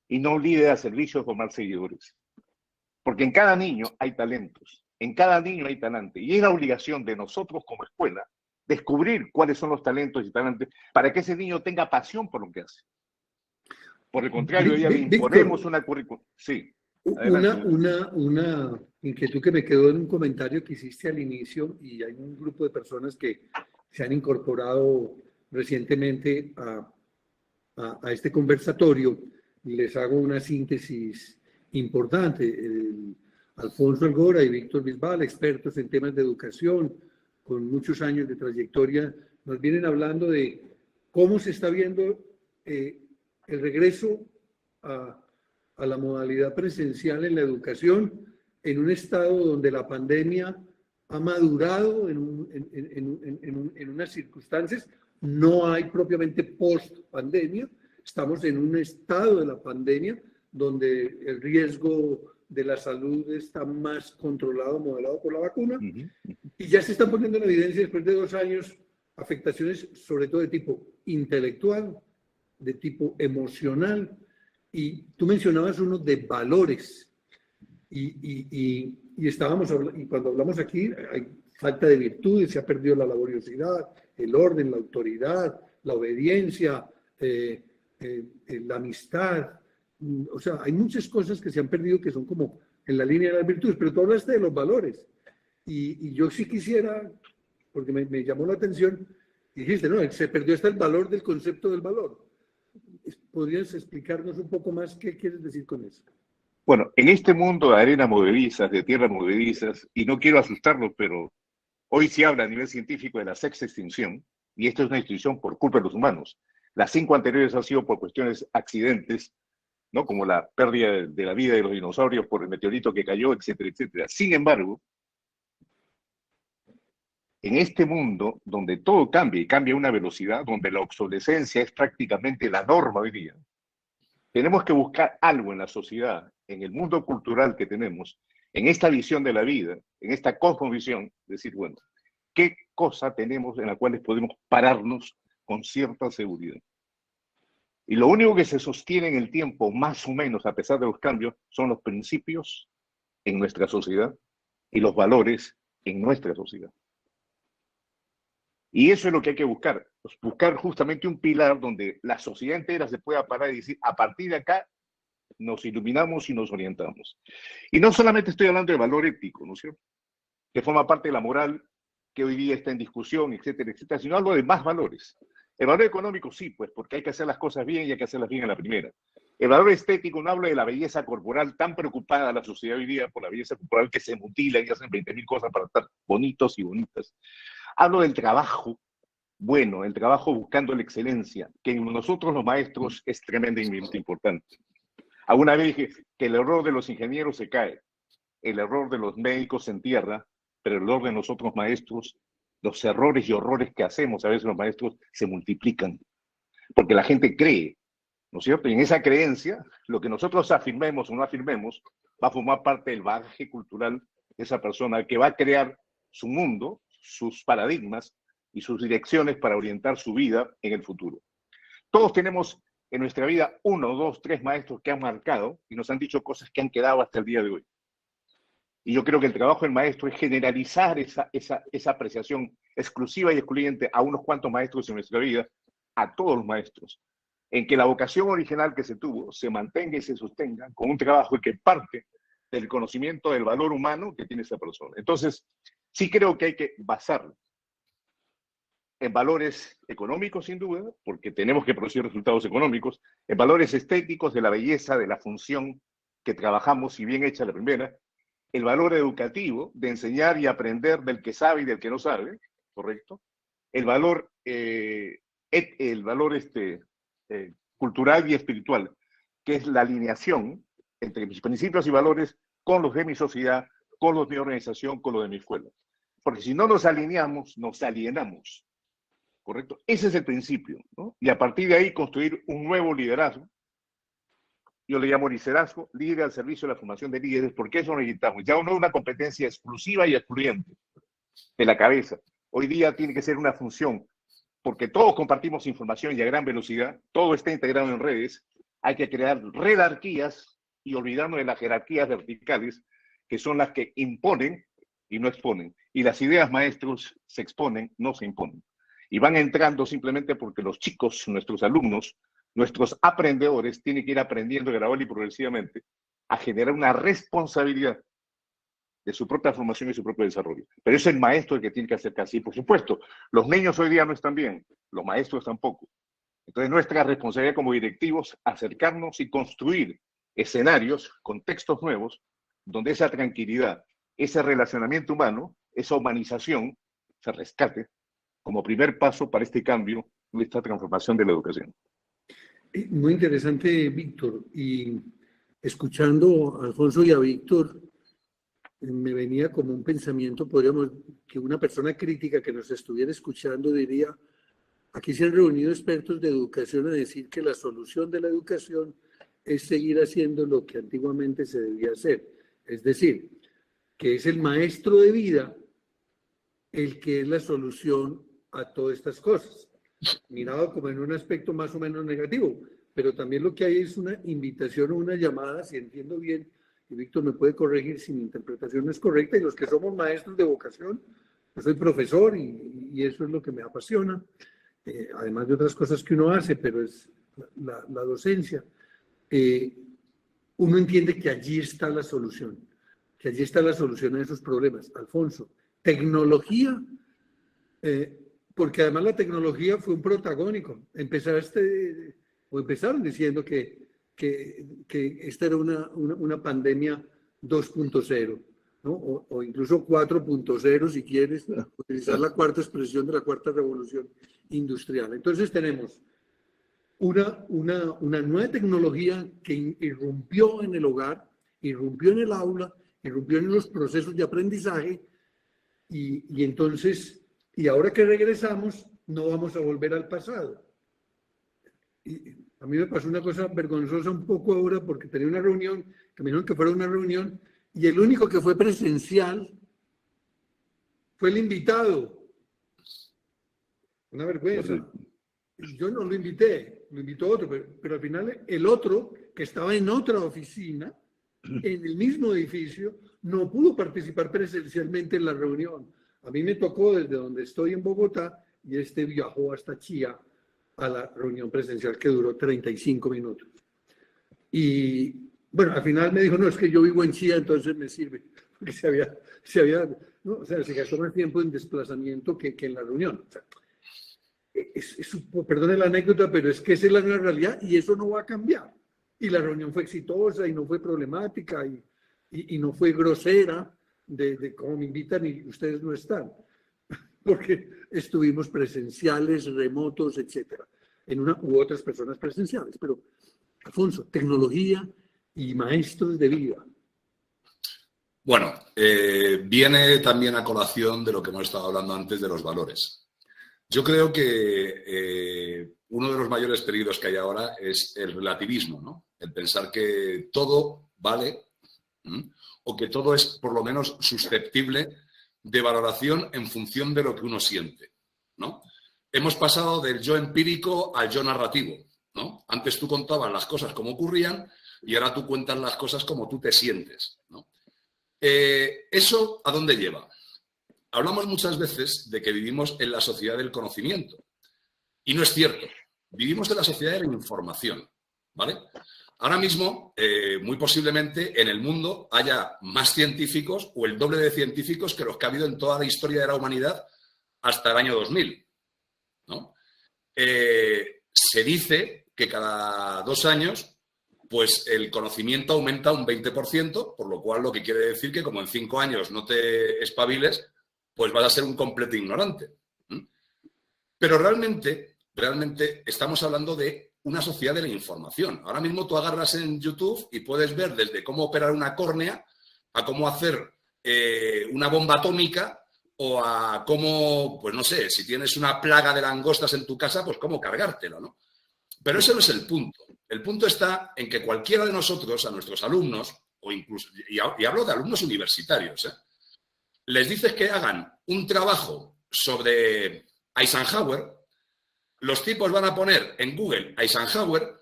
y no un líder al servicio de formar seguidores. Porque en cada niño hay talentos, en cada niño hay talante, y es la obligación de nosotros como escuela descubrir cuáles son los talentos y talentos para que ese niño tenga pasión por lo que hace. Por el contrario, ya le imponemos una currícula. Sí. Una inquietud que me quedó en un comentario que hiciste al inicio, y hay un grupo de personas que se han incorporado recientemente a este conversatorio. Les hago una síntesis importante. Alfonso Algora y Víctor Bisbal, expertos en temas de educación, con muchos años de trayectoria, nos vienen hablando de cómo se está viendo el regreso a la modalidad presencial en la educación en un estado donde la pandemia ha madurado en unas circunstancias. No hay propiamente post-pandemia, estamos en un estado de la pandemia donde el riesgo de la salud está más controlado, modelado por la vacuna, y ya se están poniendo en evidencia después de 2 años afectaciones sobre todo de tipo intelectual, de tipo emocional, y tú mencionabas uno de valores, y cuando hablamos aquí hay falta de virtudes, se ha perdido la laboriosidad, el orden, la autoridad, la obediencia, la amistad. O sea, hay muchas cosas que se han perdido que son como en la línea de las virtudes, pero tú hablaste de los valores, y yo sí quisiera, porque me llamó la atención, dijiste, no, se perdió hasta el valor del concepto del valor. ¿Podrías explicarnos un poco más qué quieres decir con eso? Bueno, en este mundo de arena movedizas, de tierras movedizas, y no quiero asustarlos, pero hoy se habla a nivel científico de la sexta extinción, y esto es una extinción por culpa de los humanos. Las 5 anteriores han sido por cuestiones accidentes ¿no? Como la pérdida de la vida de los dinosaurios por el meteorito que cayó, etcétera, etcétera. Sin embargo, en este mundo donde todo cambia y cambia a una velocidad, donde la obsolescencia es prácticamente la norma hoy día, tenemos que buscar algo en la sociedad, en el mundo cultural que tenemos, en esta visión de la vida, en esta cosmovisión, decir, bueno, ¿qué cosa tenemos en la cual podemos pararnos con cierta seguridad? Y lo único que se sostiene en el tiempo, más o menos, a pesar de los cambios, son los principios en nuestra sociedad y los valores en nuestra sociedad. Y eso es lo que hay que buscar, pues buscar justamente un pilar donde la sociedad entera se pueda parar y decir, a partir de acá nos iluminamos y nos orientamos. Y no solamente estoy hablando de valor ético, ¿no es cierto?, que forma parte de la moral que hoy día está en discusión, etcétera, etcétera, sino hablo de más valores. El valor económico sí, pues, porque hay que hacer las cosas bien y hay que hacerlas bien a la primera. El valor estético, no hablo de la belleza corporal, tan preocupada la sociedad hoy día por la belleza corporal que se mutila y hacen 20.000 cosas para estar bonitos y bonitas. Hablo del trabajo bueno, el trabajo buscando la excelencia, que en nosotros los maestros es tremendamente importante. Alguna vez dije que el error de los ingenieros se cae, el error de los médicos se entierra, pero el error de nosotros maestros, los errores y horrores que hacemos a veces los maestros se multiplican, porque la gente cree, ¿no es cierto? Y en esa creencia, lo que nosotros afirmemos o no afirmemos, va a formar parte del bagaje cultural de esa persona que va a crear su mundo, sus paradigmas y sus direcciones para orientar su vida en el futuro. Todos tenemos en nuestra vida 1, 2, 3 maestros que han marcado y nos han dicho cosas que han quedado hasta el día de hoy. Y yo creo que el trabajo del maestro es generalizar esa apreciación exclusiva y excluyente a unos cuantos maestros en nuestra vida, a todos los maestros, en que la vocación original que se tuvo se mantenga y se sostenga con un trabajo que parte del conocimiento del valor humano que tiene esa persona. Entonces, sí creo que hay que basarlo en valores económicos, sin duda, porque tenemos que producir resultados económicos, en valores estéticos de la belleza, de la función que trabajamos y bien hecha la primera, el valor educativo de enseñar y aprender del que sabe y del que no sabe, ¿correcto? El valor, cultural y espiritual, que es la alineación entre mis principios y valores con los de mi sociedad, con los de mi organización, con los de mi escuela. Porque si no nos alineamos, nos alienamos, ¿correcto? Ese es el principio, ¿no? Y a partir de ahí construir un nuevo liderazgo. Yo le llamo liderazgo, líder al servicio de la formación de líderes, porque eso necesitamos. Ya no es una competencia exclusiva y excluyente de la cabeza. Hoy día tiene que ser una función, porque todos compartimos información y a gran velocidad, todo está integrado en redes, hay que crear redarquías y olvidarnos de las jerarquías verticales, que son las que imponen y no exponen. Y las ideas, maestros, se exponen, no se imponen. Y van entrando simplemente porque los chicos, nuestros alumnos, nuestros aprendedores, tienen que ir aprendiendo gradual y progresivamente a generar una responsabilidad de su propia formación y su propio desarrollo. Pero es el maestro el que tiene que acercarse. Y por supuesto, los niños hoy día no están bien, los maestros tampoco. Entonces, nuestra responsabilidad como directivos, acercarnos y construir escenarios, contextos nuevos, donde esa tranquilidad, ese relacionamiento humano, esa humanización, se rescate como primer paso para este cambio y esta transformación de la educación. Muy interesante, Víctor. Y escuchando a Alfonso y a Víctor, me venía como un pensamiento, podríamos, que una persona crítica que nos estuviera escuchando diría, aquí se han reunido expertos de educación a decir que la solución de la educación es seguir haciendo lo que antiguamente se debía hacer. Es decir, que es el maestro de vida el que es la solución a todas estas cosas. Mirado como en un aspecto más o menos negativo, pero también lo que hay es una invitación o una llamada, si entiendo bien, y Víctor me puede corregir si mi interpretación no es correcta, y los que somos maestros de vocación, yo soy profesor y eso es lo que me apasiona, además de otras cosas que uno hace, pero es la docencia. Uno entiende que allí está la solución, a esos problemas. Alfonso, tecnología, porque además la tecnología fue un protagónico. Empezaron diciendo que esta era una pandemia 2.0, ¿no? O incluso 4.0, si quieres utilizar la cuarta expresión de la cuarta revolución industrial. Entonces tenemos una nueva tecnología que irrumpió en el hogar, irrumpió en el aula, irrumpió en los procesos de aprendizaje y entonces, y ahora que regresamos, no vamos a volver al pasado. Y a mí me pasó una cosa vergonzosa un poco ahora porque tenía una reunión, que me dijeron que fuera una reunión, y el único que fue presencial fue el invitado. Una vergüenza. Yo no lo invité, lo invitó otro, pero al final el otro, que estaba en otra oficina, en el mismo edificio, no pudo participar presencialmente en la reunión. A mí me tocó desde donde estoy en Bogotá y viajó hasta Chía a la reunión presencial que duró 35 minutos. Y bueno, al final me dijo, no, es que yo vivo en Chía, entonces me sirve, porque se gastó más tiempo en desplazamiento que en la reunión. O sea, perdone la anécdota, pero es que esa es la nueva realidad y eso no va a cambiar. Y la reunión fue exitosa y no fue problemática y no fue grosera de cómo me invitan y ustedes no están. Porque estuvimos presenciales, remotos, etcétera, en una u otras personas presenciales. Pero, Alfonso, tecnología y maestros de vida. Bueno, viene también a colación de lo que hemos estado hablando antes de los valores. Yo creo que uno de los mayores peligros que hay ahora es el relativismo, ¿no? El pensar que todo vale o que todo es por lo menos susceptible de valoración en función de lo que uno siente, ¿no? Hemos pasado del yo empírico al yo narrativo, ¿no? Antes tú contabas las cosas como ocurrían y ahora tú cuentas las cosas como tú te sientes, ¿no? ¿Eso a dónde lleva? Hablamos muchas veces de que vivimos en la sociedad del conocimiento y no es cierto. Vivimos en la sociedad de la información, ¿vale? Ahora mismo, muy posiblemente, en el mundo haya más científicos o el doble de científicos que los que ha habido en toda la historia de la humanidad hasta el año 2000, ¿no? Se dice que cada 2 años, pues el conocimiento aumenta un 20%, por lo cual lo que quiere decir que como en 5 años no te espabiles, pues vas a ser un completo ignorante. Pero realmente estamos hablando de una sociedad de la información. Ahora mismo tú agarras en YouTube y puedes ver desde cómo operar una córnea a cómo hacer una bomba atómica o a cómo, pues no sé, si tienes una plaga de langostas en tu casa, pues cómo cargártelo, ¿no? Pero ese no es el punto. El punto está en que cualquiera de nosotros, a nuestros alumnos, o incluso, y hablo de alumnos universitarios, les dices que hagan un trabajo sobre Eisenhower, los tipos van a poner en Google Eisenhower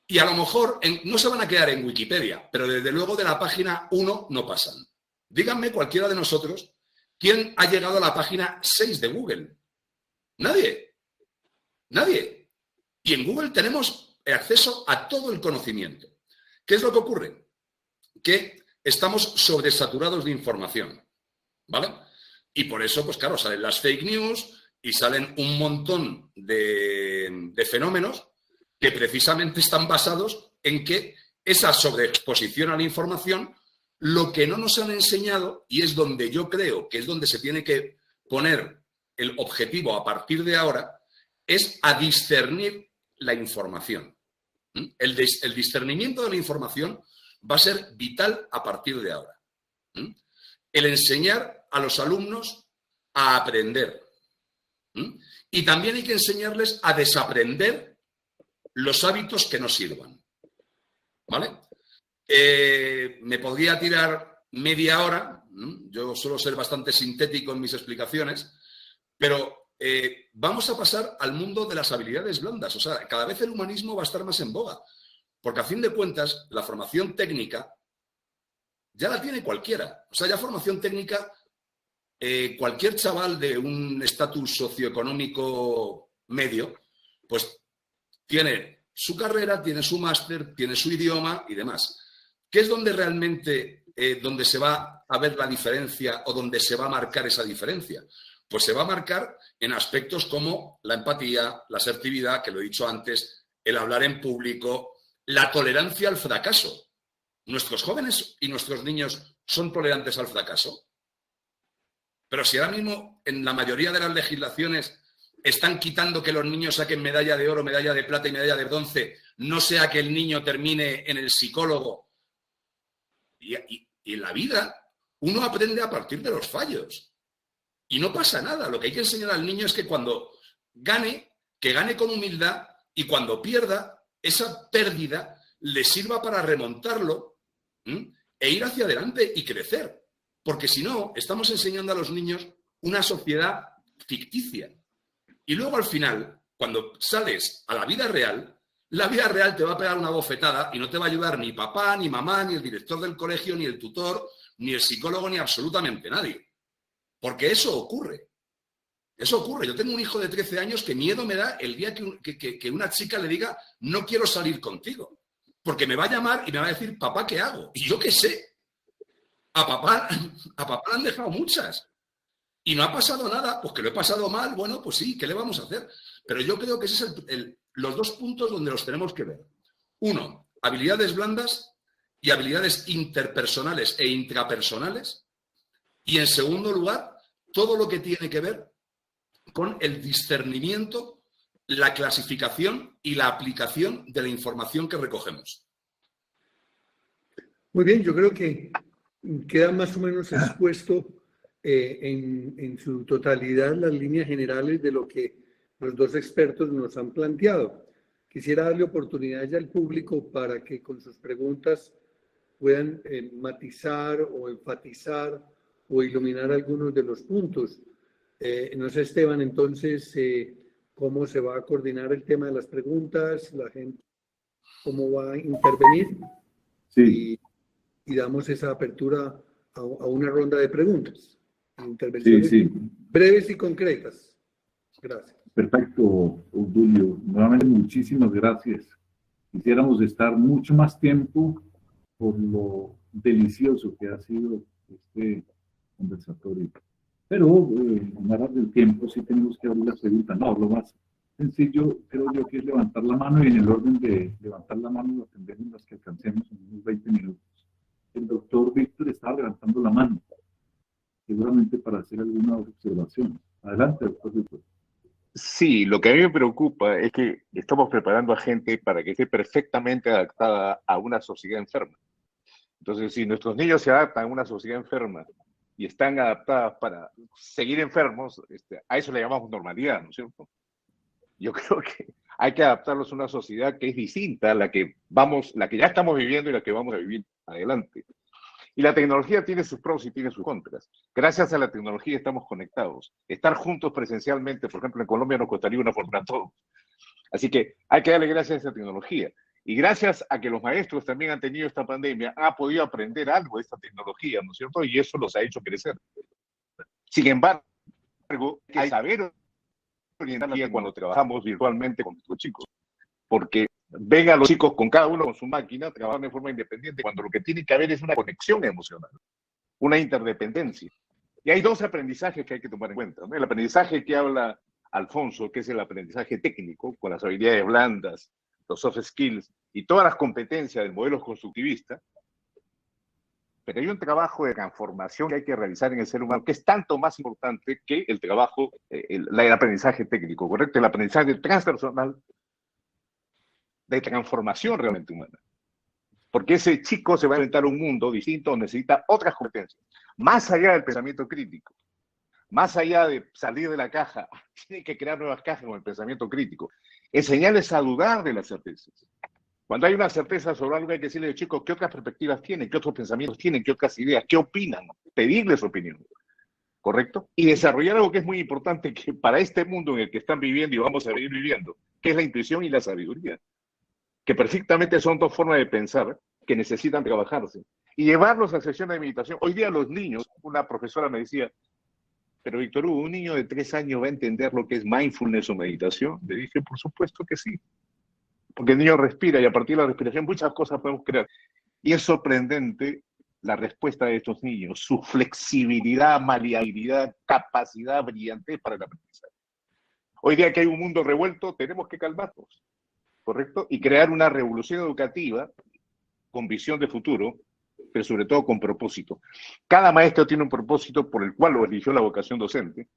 y a lo mejor no se van a quedar en Wikipedia, pero desde luego de la página 1 no pasan. Díganme cualquiera de nosotros quién ha llegado a la página 6 de Google. Nadie. Nadie. Y en Google tenemos acceso a todo el conocimiento. ¿Qué es lo que ocurre? Que estamos sobresaturados de información, ¿vale? Y por eso, pues claro, salen las fake news y salen un montón de fenómenos que precisamente están basados en que esa sobreexposición a la información, lo que no nos han enseñado, y es donde yo creo que es donde se tiene que poner el objetivo a partir de ahora, es a discernir la información. El discernimiento de la información va a ser vital a partir de ahora. El enseñar a los alumnos a aprender. Y también hay que enseñarles a desaprender los hábitos que no sirvan. ¿Vale? Me podría tirar media hora, yo suelo ser bastante sintético en mis explicaciones, pero vamos a pasar al mundo de las habilidades blandas. O sea, cada vez el humanismo va a estar más en boga, porque a fin de cuentas la formación técnica ya la tiene cualquiera. O sea, ya formación técnica, cualquier chaval de un estatus socioeconómico medio, pues tiene su carrera, tiene su máster, tiene su idioma y demás. ¿Qué es donde realmente, donde se va a ver la diferencia o donde se va a marcar esa diferencia? Pues se va a marcar en aspectos como la empatía, la asertividad, que lo he dicho antes, el hablar en público, la tolerancia al fracaso. ¿Nuestros jóvenes y nuestros niños son tolerantes al fracaso? Pero si ahora mismo en la mayoría de las legislaciones están quitando que los niños saquen medalla de oro, medalla de plata y medalla de bronce, no sea que el niño termine en el psicólogo. Y en la vida uno aprende a partir de los fallos. Y no pasa nada. Lo que hay que enseñar al niño es que cuando gane, que gane con humildad, y cuando pierda, esa pérdida le sirva para remontarlo e ir hacia adelante y crecer. Porque si no, estamos enseñando a los niños una sociedad ficticia. Y luego al final, cuando sales a la vida real te va a pegar una bofetada y no te va a ayudar ni papá, ni mamá, ni el director del colegio, ni el tutor, ni el psicólogo, ni absolutamente nadie. Porque eso ocurre. Eso ocurre. Yo tengo un hijo de 13 años que miedo me da el día que una chica le diga no quiero salir contigo. Porque me va a llamar y me va a decir, papá, ¿qué hago? Y yo qué sé. A papá le han dejado muchas. Y no ha pasado nada, pues que lo he pasado mal, bueno, pues sí, ¿qué le vamos a hacer? Pero yo creo que esos son los dos puntos donde los tenemos que ver. Uno, habilidades blandas y habilidades interpersonales e intrapersonales. Y en segundo lugar, todo lo que tiene que ver con el discernimiento, la clasificación y la aplicación de la información que recogemos. Muy bien, yo creo que queda más o menos expuesto en su totalidad las líneas generales de lo que los dos expertos nos han planteado. Quisiera darle oportunidad ya al público para que con sus preguntas puedan matizar o enfatizar o iluminar algunos de los puntos. No sé, Esteban, entonces, ¿cómo se va a coordinar el tema de las preguntas? ¿La gente cómo va a intervenir? Sí. Y damos esa apertura a una ronda de preguntas. Intervenciones breves y concretas. Gracias. Perfecto, Obdulio. Nuevamente, muchísimas gracias. Quisiéramos estar mucho más tiempo por lo delicioso que ha sido este conversatorio. Pero en aras del tiempo sí tenemos que abrir las preguntas. No, lo más sencillo creo yo que es levantar la mano y en el orden de levantar la mano lo atendemos las que alcancemos en unos 20 minutos. El doctor Víctor estaba levantando la mano, seguramente para hacer alguna observación. Adelante, doctor Víctor. Sí, lo que a mí me preocupa es que estamos preparando a gente para que esté perfectamente adaptada a una sociedad enferma. Entonces, si nuestros niños se adaptan a una sociedad enferma y están adaptadas para seguir enfermos, a eso le llamamos normalidad, ¿no es cierto? Yo creo que hay que adaptarlos a una sociedad que es distinta a la que ya estamos viviendo y la que vamos a vivir adelante. Y la tecnología tiene sus pros y tiene sus contras. Gracias a la tecnología estamos conectados. Estar juntos presencialmente, por ejemplo, en Colombia nos costaría una fortuna a todos. Así que hay que darle gracias a esa tecnología. Y gracias a que los maestros también han tenido esta pandemia, han podido aprender algo de esta tecnología, ¿no es cierto? Y eso los ha hecho crecer. Sin embargo, hay que saber orientar cuando trabajamos virtualmente con nuestros chicos. Porque ven a los chicos con cada uno con su máquina, trabajando de forma independiente, cuando lo que tiene que haber es una conexión emocional, una interdependencia. Y hay dos aprendizajes que hay que tomar en cuenta, ¿no? El aprendizaje que habla Alfonso, que es el aprendizaje técnico, con las habilidades blandas, los soft skills y todas las competencias del modelo constructivista. Pero hay un trabajo de transformación que hay que realizar en el ser humano que es tanto más importante que el trabajo, el aprendizaje técnico, ¿correcto? El aprendizaje transpersonal de transformación realmente humana. Porque ese chico se va a enfrentar a un mundo distinto, necesita otras competencias. Más allá del pensamiento crítico, más allá de salir de la caja, tiene que crear nuevas cajas con el pensamiento crítico. Enseñarles a dudar de las certezas. Cuando hay una certeza sobre algo hay que decirle a los chicos qué otras perspectivas tienen, qué otros pensamientos tienen, qué otras ideas, qué opinan, pedirles opinión. ¿Correcto? Y desarrollar algo que es muy importante que para este mundo en el que están viviendo y vamos a seguir viviendo, que es la intuición y la sabiduría. Que perfectamente son dos formas de pensar que necesitan trabajarse. Y llevarlos a sesiones de meditación. Hoy día los niños, una profesora me decía, pero Víctor Hugo, ¿un niño de 3 años va a entender lo que es mindfulness o meditación? Le dije, por supuesto que sí. Porque el niño respira y a partir de la respiración muchas cosas podemos crear. Y es sorprendente la respuesta de estos niños, su flexibilidad, maleabilidad, capacidad brillante para el aprendizaje. Hoy día que hay un mundo revuelto, tenemos que calmarnos. ¿Correcto? Y crear una revolución educativa con visión de futuro, pero sobre todo con propósito. Cada maestro tiene un propósito por el cual lo eligió la vocación docente,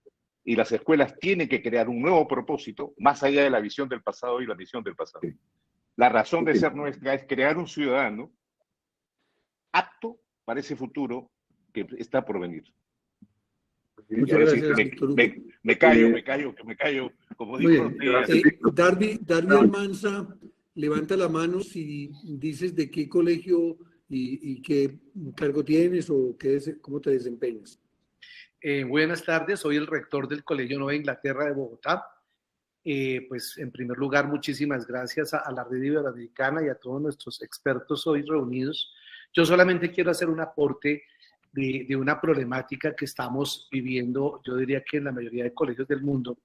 y las escuelas tienen que crear un nuevo propósito, más allá de la visión del pasado y la misión del pasado. La razón de ser nuestra es crear un ciudadano apto para ese futuro que está por venir. Muchas gracias, Víctor. Me callo, como dijo. Darby Almanza, levanta la mano si dices de qué colegio y qué cargo tienes o cómo te desempeñas. Buenas tardes, soy el rector del Colegio Nueva Inglaterra de Bogotá. Pues en primer lugar, muchísimas gracias a la Red Iberoamericana y a todos nuestros expertos hoy reunidos. Yo solamente quiero hacer un aporte de una problemática que estamos viviendo, yo diría que en la mayoría de colegios del mundo,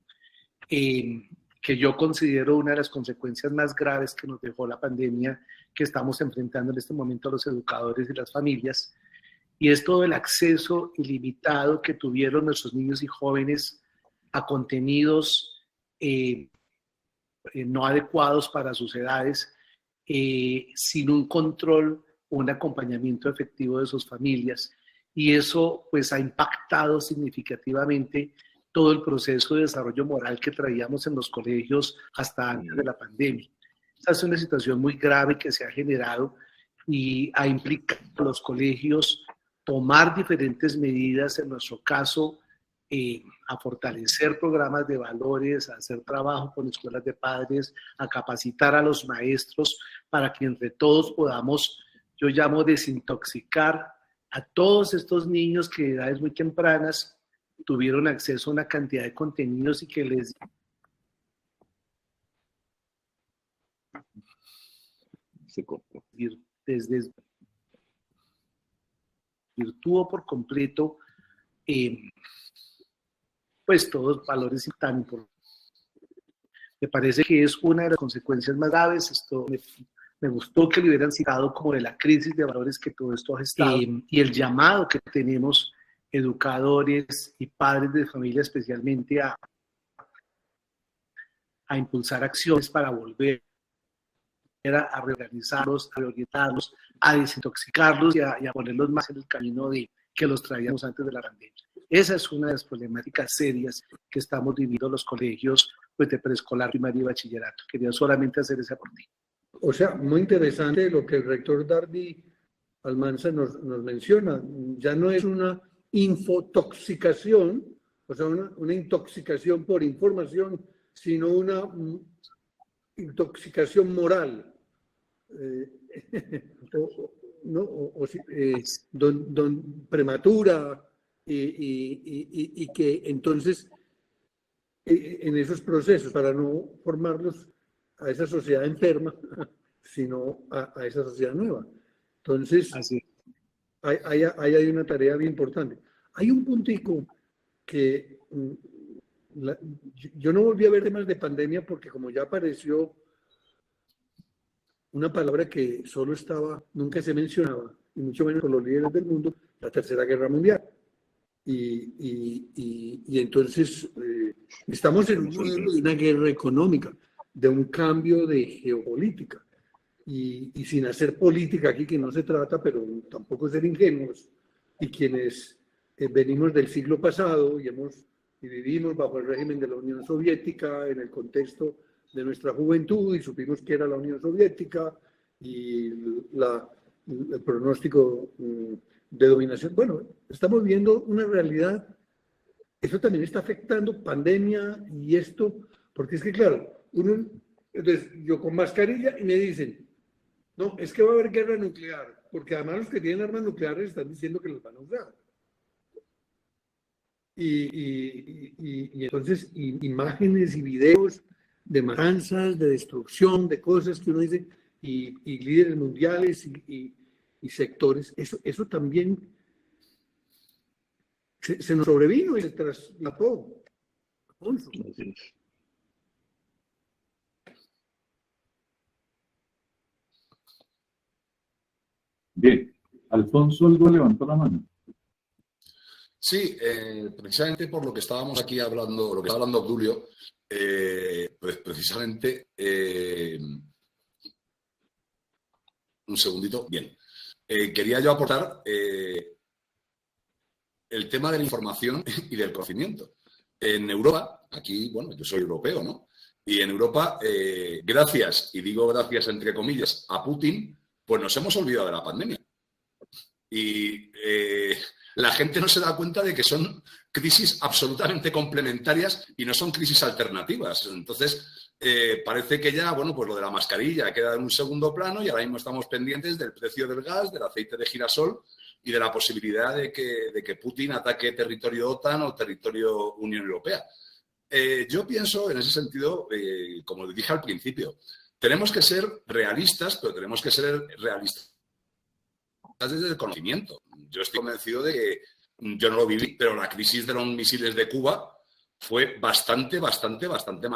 que yo considero una de las consecuencias más graves que nos dejó la pandemia que estamos enfrentando en este momento a los educadores y las familias, y es todo el acceso ilimitado que tuvieron nuestros niños y jóvenes a contenidos no adecuados para sus edades, sin un control o un acompañamiento efectivo de sus familias. Y eso pues ha impactado significativamente todo el proceso de desarrollo moral que traíamos en los colegios hasta antes de la pandemia. Esta es una situación muy grave que se ha generado y ha implicado a los colegios tomar diferentes medidas, en nuestro caso, a fortalecer programas de valores, a hacer trabajo con escuelas de padres, a capacitar a los maestros para que entre todos podamos, yo llamo, desintoxicar a todos estos niños que de edades muy tempranas tuvieron acceso a una cantidad de contenidos y que les desvirtuó por completo pues todos los valores tan importantes. Me parece que es una de las consecuencias más graves. Esto me gustó que lo hubieran citado como de la crisis de valores que todo esto ha gestado y el llamado que tenemos educadores y padres de familia especialmente a impulsar acciones para volver a reorganizarlos, a reorientarlos, a desintoxicarlos y a ponerlos más en el camino de que los traíamos antes de la pandemia. Esa es una de las problemáticas serias que estamos viviendo los colegios pues, de preescolar, primaria y bachillerato. Quería solamente hacer ese aporte. O sea, muy interesante lo que el rector Darby Almanza nos menciona. Ya no es una infotoxicación, o sea, una intoxicación por información, sino una intoxicación moral, prematura, y que entonces en esos procesos, para no formarlos a esa sociedad enferma, sino a esa sociedad nueva. Entonces, ahí hay una tarea bien importante. Hay un puntico que yo no volví a ver temas de pandemia porque como ya apareció una palabra que solo nunca se mencionaba, y mucho menos por los líderes del mundo, la Tercera Guerra Mundial. Y entonces estamos en un modelo de una guerra económica, de un cambio de geopolítica. Y sin hacer política aquí, que no se trata, pero tampoco ser ingenuos, y quienes venimos del siglo pasado y vivimos bajo el régimen de la Unión Soviética, en el contexto de nuestra juventud, y supimos que era la Unión Soviética, y el pronóstico de dominación. Bueno, estamos viendo una realidad, eso también está afectando pandemia y esto, porque es que claro, entonces yo con mascarilla y me dicen, no, es que va a haber guerra nuclear, porque además los que tienen armas nucleares están diciendo que las van a usar. Y entonces imágenes y videos de matanzas, de destrucción, de cosas que uno dice, y líderes mundiales y sectores, eso también se nos sobrevino y se traslapó. Alfonso. Bien, Alfonso Algo levantó la mano. Sí, precisamente por lo que estábamos aquí hablando, lo que está hablando Obdulio, pues precisamente, un segundito, bien. Quería yo aportar el tema de la información y del conocimiento. En Europa, aquí, bueno, yo soy europeo, ¿no? Y en Europa, gracias, y digo gracias entre comillas, a Putin, pues nos hemos olvidado de la pandemia. Y la gente no se da cuenta de que son crisis absolutamente complementarias y no son crisis alternativas. Entonces, parece que ya, bueno, pues lo de la mascarilla queda en un segundo plano y ahora mismo estamos pendientes del precio del gas, del aceite de girasol y de la posibilidad de que Putin ataque territorio OTAN o territorio Unión Europea. Yo pienso, en ese sentido, como dije al principio, tenemos que ser realistas, pero tenemos que ser realistas desde el conocimiento. Yo estoy convencido de que, yo no lo viví, pero la crisis de los misiles de Cuba fue bastante más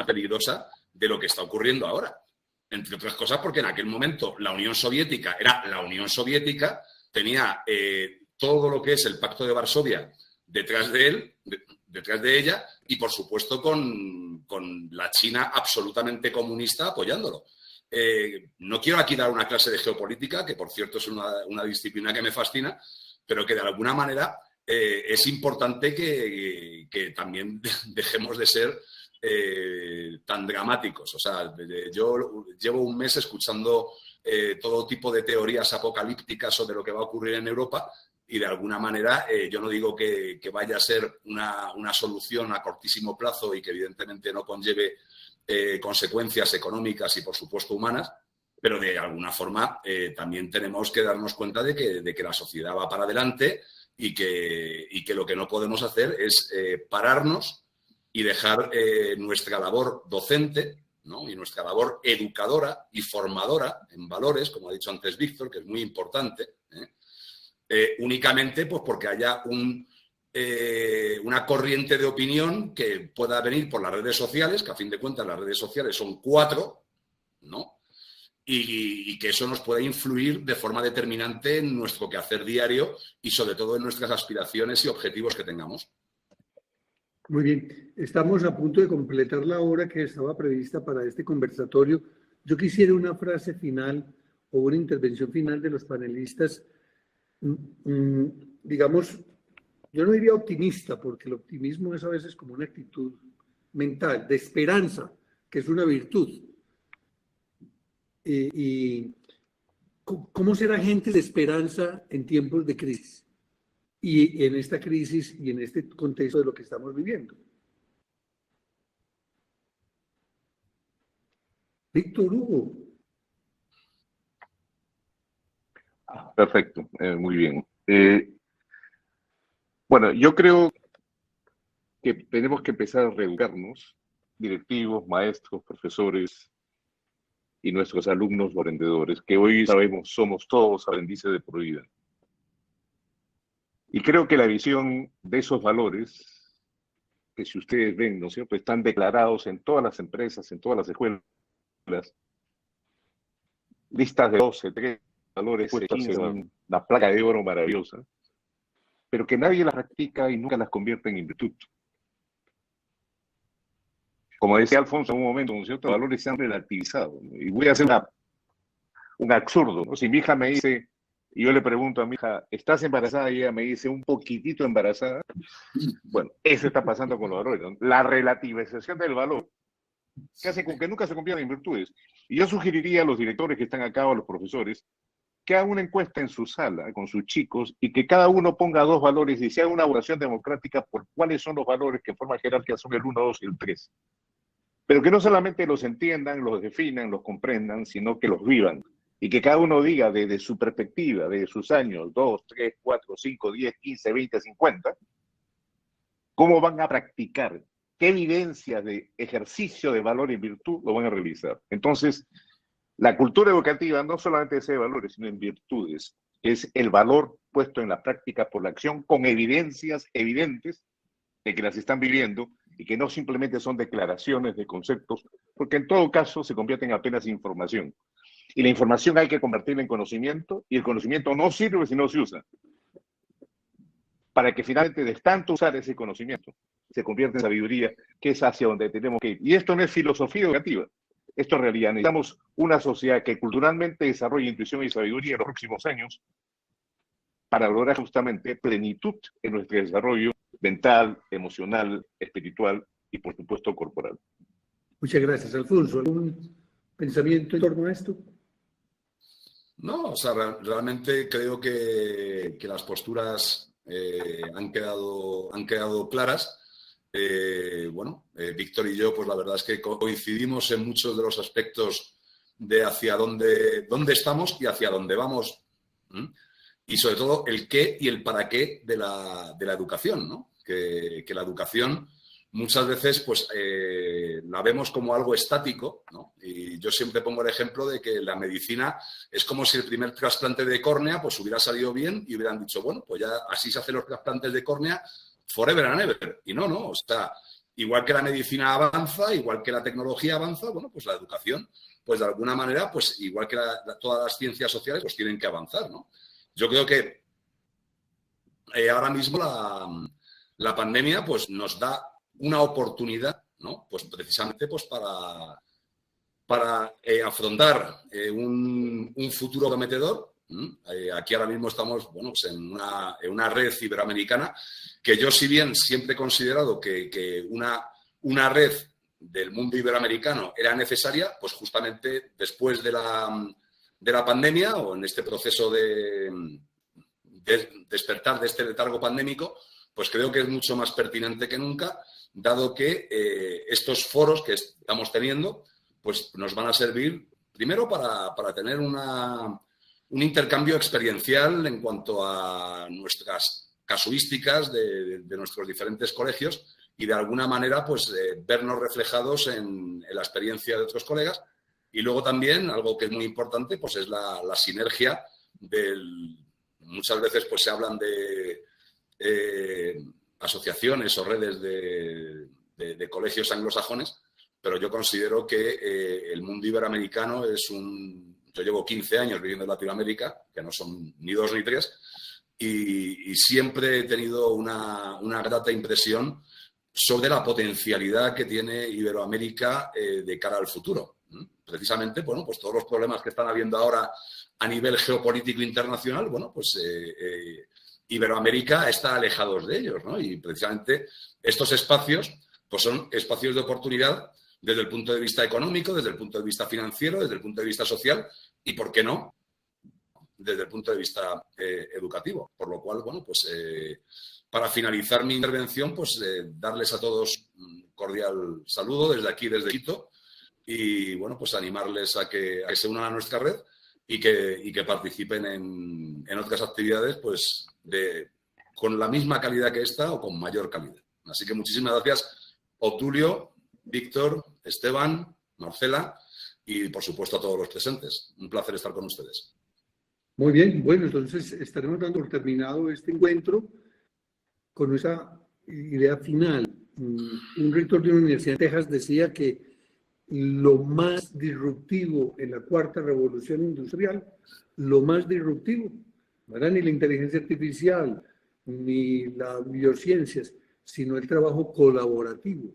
peligrosa de lo que está ocurriendo ahora. Entre otras cosas porque en aquel momento la Unión Soviética era la Unión Soviética, tenía todo lo que es el Pacto de Varsovia detrás de él, detrás de ella, y por supuesto con la China absolutamente comunista apoyándolo. No quiero aquí dar una clase de geopolítica, que por cierto es una disciplina que me fascina, pero que de alguna manera es importante que también dejemos de ser tan dramáticos. O sea, yo llevo un mes escuchando todo tipo de teorías apocalípticas sobre lo que va a ocurrir en Europa y de alguna manera yo no digo que vaya a ser una solución a cortísimo plazo y que evidentemente no conlleve consecuencias económicas y por supuesto humanas, pero de alguna forma también tenemos que darnos cuenta de que la sociedad va para adelante y que lo que no podemos hacer es pararnos y dejar nuestra labor docente, ¿no? Y nuestra labor educadora y formadora en valores, como ha dicho antes Víctor, que es muy importante, únicamente pues porque haya una corriente de opinión que pueda venir por las redes sociales, que a fin de cuentas las redes sociales son 4, ¿no? Y que eso nos pueda influir de forma determinante en nuestro quehacer diario y sobre todo en nuestras aspiraciones y objetivos que tengamos. Muy bien, estamos a punto de completar la hora que estaba prevista para este conversatorio. Yo quisiera una frase final o una intervención final de los panelistas, digamos, yo no diría optimista, porque el optimismo es a veces como una actitud mental, de esperanza, que es una virtud. Y ¿cómo ser agentes de esperanza en tiempos de crisis? Y en esta crisis y en este contexto de lo que estamos viviendo. Víctor Hugo. Perfecto, muy bien. Bueno, yo creo que tenemos que empezar a reeducarnos, directivos, maestros, profesores y nuestros alumnos o aprendedores, que hoy sabemos somos todos aprendices de por vida. Y creo que la visión de esos valores, que si ustedes ven, ¿no es cierto?, están declarados en todas las empresas, en todas las escuelas, listas de 12, 13 valores, 15, una placa de oro maravillosa, pero que nadie las practica y nunca las convierte en virtud. Como decía Alfonso en un momento, ¿no es cierto?, los valores se han relativizado, ¿no? Y voy a hacer un absurdo, ¿no? Si mi hija me dice, y yo le pregunto a mi hija, ¿estás embarazada? Y ella me dice, un poquitito embarazada. Bueno, eso está pasando con los valores, ¿no? La relativización del valor, que hace con que nunca se conviertan en virtudes. Y yo sugeriría a los directores que están acá o a los profesores que hagan una encuesta en su sala con sus chicos y que cada uno ponga 2 valores y se haga una votación democrática por cuáles son los valores que forman jerarquía son el 1, 2 y el 3. Pero que no solamente los entiendan, los definan, los comprendan, sino que los vivan. Y que cada uno diga desde su perspectiva, de sus años 2, 3, 4, 5, 10, 15, 20, 50, cómo van a practicar, qué evidencias de ejercicio de valor y virtud lo van a realizar. Entonces, la cultura educativa no solamente es de valores, sino en virtudes. Es el valor puesto en la práctica por la acción con evidencias evidentes de que las están viviendo y que no simplemente son declaraciones de conceptos, porque en todo caso se convierten apenas en información. Y la información hay que convertirla en conocimiento, y el conocimiento no sirve si no se usa. Para que finalmente de tanto usar ese conocimiento se convierta en sabiduría, que es hacia donde tenemos que ir. Y esto no es filosofía educativa, esto es realidad. Necesitamos una sociedad que culturalmente desarrolle intuición y sabiduría en los próximos años para lograr justamente plenitud en nuestro desarrollo mental, emocional, espiritual y, por supuesto, corporal. Muchas gracias, Alfonso. ¿Algún pensamiento en torno a esto? No, o sea, realmente creo que las posturas han quedado claras. Víctor y yo, pues la verdad es que coincidimos en muchos de los aspectos de hacia dónde estamos y hacia dónde vamos. Y sobre todo el qué y el para qué de la educación, ¿no? Que la educación muchas veces pues la vemos como algo estático, ¿no? Y yo siempre pongo el ejemplo de que la medicina es como si el primer trasplante de córnea pues hubiera salido bien y hubieran dicho, bueno, pues ya así se hacen los trasplantes de córnea forever and ever. Y no, o sea, igual que la medicina avanza, igual que la tecnología avanza, bueno, pues la educación, pues de alguna manera, pues igual que todas las ciencias sociales, pues tienen que avanzar, ¿no? Yo creo que ahora mismo la pandemia pues nos da una oportunidad, ¿no? Pues precisamente pues para afrontar un futuro prometedor. Aquí ahora mismo estamos, bueno, pues en una red iberoamericana que yo, si bien siempre he considerado que una red del mundo iberoamericano era necesaria, pues justamente después de la pandemia o en este proceso de despertar de este letargo pandémico, pues creo que es mucho más pertinente que nunca, dado que estos foros que estamos teniendo, pues nos van a servir primero para tener un intercambio experiencial en cuanto a nuestras casuísticas de nuestros diferentes colegios y de alguna manera pues vernos reflejados en la experiencia de otros colegas. Y luego también, algo que es muy importante, pues es la sinergia muchas veces pues se hablan de asociaciones o redes de colegios anglosajones, pero yo considero que el mundo iberoamericano yo llevo 15 años viviendo en Latinoamérica, que no son ni 2 ni 3, y siempre he tenido una grata impresión sobre la potencialidad que tiene Iberoamérica de cara al futuro. Precisamente, bueno, pues todos los problemas que están habiendo ahora a nivel geopolítico internacional, bueno, pues Iberoamérica está alejados de ellos, ¿no? Y precisamente estos espacios, pues son espacios de oportunidad desde el punto de vista económico, desde el punto de vista financiero, desde el punto de vista social y, ¿por qué no?, desde el punto de vista educativo. Por lo cual, bueno, pues para finalizar mi intervención, pues darles a todos un cordial saludo desde aquí, desde Quito, y, bueno, pues animarles a que se unan a nuestra red y que participen en otras actividades, pues con la misma calidad que esta o con mayor calidad. Así que muchísimas gracias, Obdulio, Víctor, Esteban, Marcela y, por supuesto, a todos los presentes. Un placer estar con ustedes. Muy bien, bueno, entonces estaremos dando por terminado este encuentro con esa idea final. Un rector de una universidad de Texas decía que lo más disruptivo en la cuarta revolución industrial, lo más disruptivo, no era ni la inteligencia artificial, ni las biociencias, sino el trabajo colaborativo.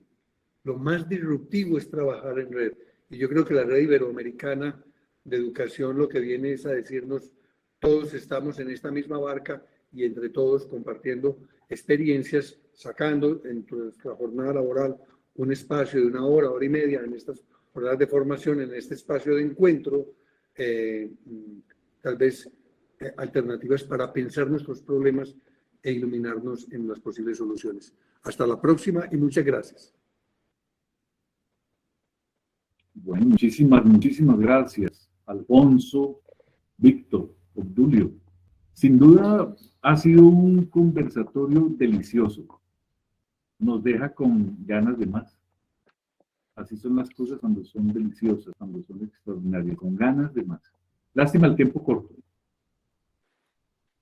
Lo más disruptivo es trabajar en red. Y yo creo que la red iberoamericana de educación lo que viene es a decirnos, todos estamos en esta misma barca y entre todos compartiendo experiencias, sacando en nuestra jornada laboral un espacio de 1 hora, hora y media en estas jornadas de formación, en este espacio de encuentro, tal vez alternativas para pensar nuestros problemas e iluminarnos en las posibles soluciones. Hasta la próxima y muchas gracias. Bueno, muchísimas gracias, Alfonso, Víctor, Obdulio. Sin duda ha sido un conversatorio delicioso. Nos deja con ganas de más. Así son las cosas cuando son deliciosas, cuando son extraordinarias, con ganas de más. Lástima el tiempo corto.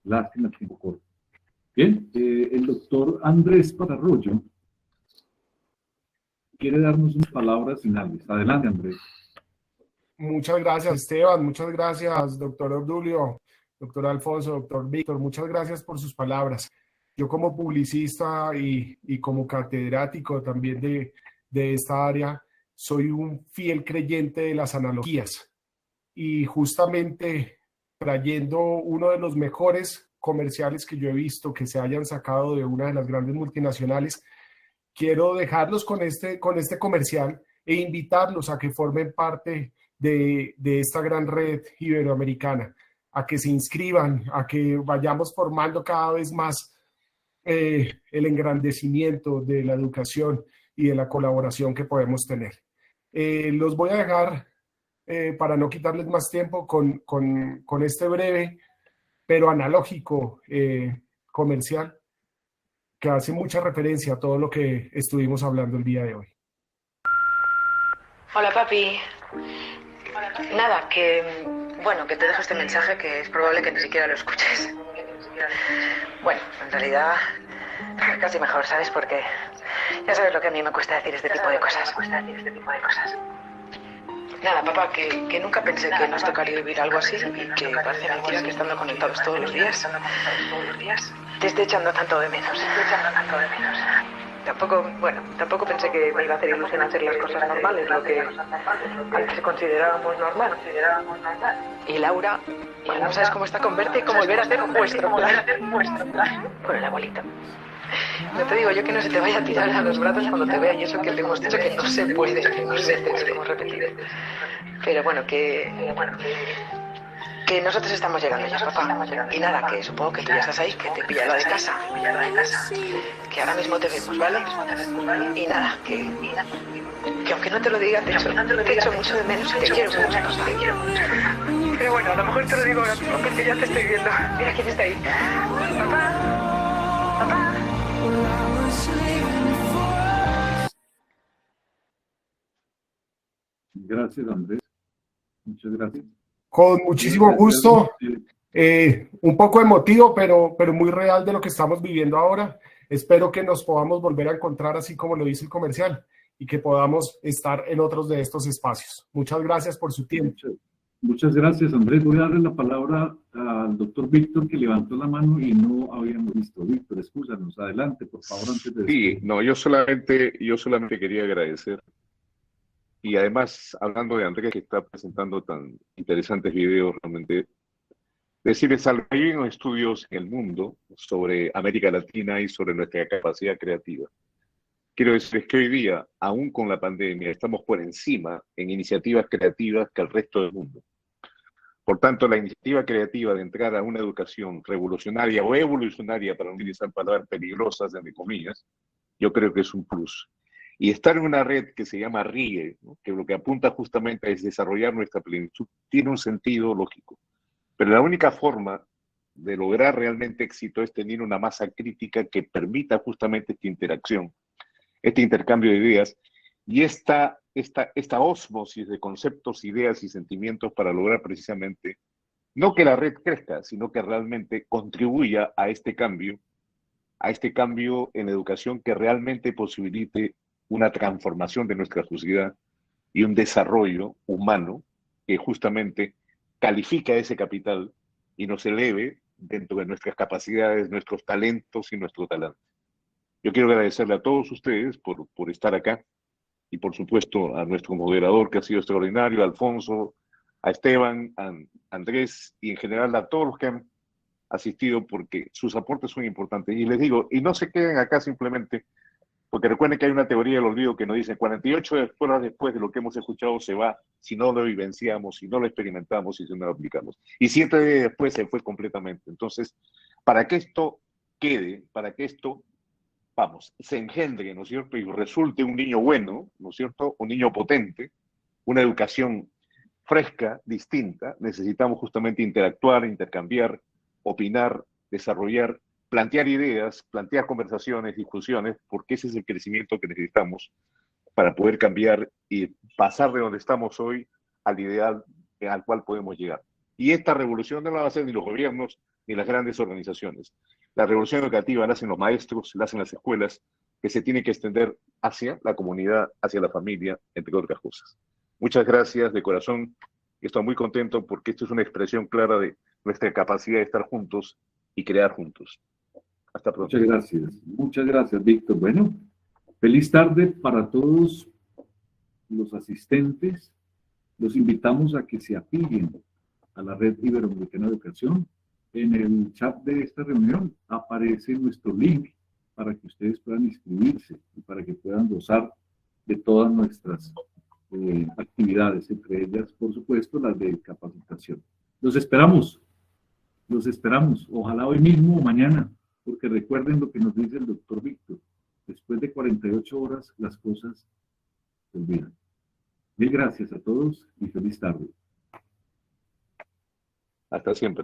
Lástima el tiempo corto. Bien, el doctor Andrés Pararroyo quiere darnos unas palabras finales. Adelante, Andrés. Muchas gracias, Esteban. Muchas gracias, doctor Obdulio, doctor Alfonso, doctor Víctor. Muchas gracias por sus palabras. Yo como publicista y como catedrático también de esta área, soy un fiel creyente de las analogías. Y justamente trayendo uno de los mejores comerciales que yo he visto que se hayan sacado de una de las grandes multinacionales, quiero dejarlos con este comercial e invitarlos a que formen parte de esta gran red iberoamericana, a que se inscriban, a que vayamos formando cada vez más el engrandecimiento de la educación y de la colaboración que podemos tener. Los voy a dejar, para no quitarles más tiempo, con este breve pero analógico comercial que hace mucha referencia a todo lo que estuvimos hablando el día de hoy. Hola, papi. Nada, que te dejo este mensaje que es probable que ni siquiera lo escuches. Bueno, en realidad casi mejor, ¿sabes? Porque ya sabes lo que a mí me cuesta decir este tipo de cosas. Nada, papá, que nunca pensé que nos tocaría vivir algo así y que parece mentira que estando conectados todos los días te esté echando tanto de menos. Tampoco pensé que me iba a hacer ilusión hacer las cosas normales, lo que antes considerábamos normal. Y Laura, no sabes cómo está con verte y cómo volver a hacer vuestro plan. Con el abuelito. No te digo yo que no se te vaya a tirar a los brazos cuando te vea y eso que te hemos dicho que no se puede, que no se te hemos repetido. Pero bueno, que nosotros estamos llegando ya, papá. Y nada, que supongo que tú ya estás ahí, que te pilla la de casa. Que ahora mismo te vemos, ¿vale? Y nada, que aunque no te lo diga, te echo mucho de menos y te quiero mucho, papá. Pero bueno, a lo mejor te lo digo ahora mismo porque ya te estoy viendo. Mira quién está ahí. Papá. Gracias, Andrés. Muchas gracias. Con muchísimo gusto. Un poco emotivo, pero muy real de lo que estamos viviendo ahora. Espero que nos podamos volver a encontrar así como lo dice el comercial y que podamos estar en otros de estos espacios. Muchas gracias por su tiempo. Muchas gracias, Andrés. Voy a darle la palabra al doctor Víctor, que levantó la mano y no habíamos visto. Víctor, excúsanos. Adelante, por favor, antes de... Sí, no, yo solamente quería agradecer. Y además, hablando de Andrés, que está presentando tan interesantes videos, realmente, decirles algo. Hay unos estudios en el mundo sobre América Latina y sobre nuestra capacidad creativa. Quiero decirles que hoy día, aún con la pandemia, estamos por encima en iniciativas creativas que el resto del mundo. Por tanto, la iniciativa creativa de entrar a una educación revolucionaria o evolucionaria, para no utilizar palabras peligrosas, entre comillas, yo creo que es un plus. Y estar en una red que se llama RIE, ¿no?, que lo que apunta justamente es desarrollar nuestra plenitud, tiene un sentido lógico. Pero la única forma de lograr realmente éxito es tener una masa crítica que permita justamente esta interacción, este intercambio de ideas y esta ósmosis de conceptos, ideas y sentimientos para lograr precisamente, no que la red crezca, sino que realmente contribuya a este cambio en educación que realmente posibilite una transformación de nuestra sociedad y un desarrollo humano que justamente califica ese capital y nos eleve dentro de nuestras capacidades, nuestros talentos y nuestro talento. Yo quiero agradecerle a todos ustedes por estar acá y por supuesto a nuestro moderador que ha sido extraordinario, a Alfonso, a Esteban, a Andrés y en general a todos los que han asistido porque sus aportes son importantes. Y les digo, y no se queden acá simplemente, porque recuerden que hay una teoría del olvido que nos dice 48 horas después de lo que hemos escuchado se va si no lo vivenciamos, si no lo experimentamos y si no lo aplicamos. Y 7 días después se fue completamente. Entonces, para que esto quede, para que esto, se engendre, ¿no es cierto? Y resulte un niño bueno, ¿no es cierto? Un niño potente, una educación fresca, distinta, necesitamos justamente interactuar, intercambiar, opinar, desarrollar, plantear ideas, plantear conversaciones, discusiones, porque ese es el crecimiento que necesitamos para poder cambiar y pasar de donde estamos hoy al ideal al cual podemos llegar. Y esta revolución no la van a hacer ni los gobiernos ni las grandes organizaciones. La revolución educativa la hacen los maestros, la hacen las escuelas, que se tiene que extender hacia la comunidad, hacia la familia, entre otras cosas. Muchas gracias de corazón. Estoy muy contento porque esto es una expresión clara de nuestra capacidad de estar juntos y crear juntos. Hasta pronto. Muchas gracias, Víctor. Bueno, feliz tarde para todos los asistentes. Los invitamos a que se afilien a la Red Iberoamericana de Educación. en el chat de esta reunión aparece nuestro link para que ustedes puedan inscribirse y para que puedan gozar de todas nuestras actividades, entre ellas, por supuesto, las de capacitación. Los esperamos, ojalá hoy mismo o mañana, porque recuerden lo que nos dice el doctor Víctor, después de 48 horas las cosas se olvidan. Mil gracias a todos y feliz tarde. Hasta siempre.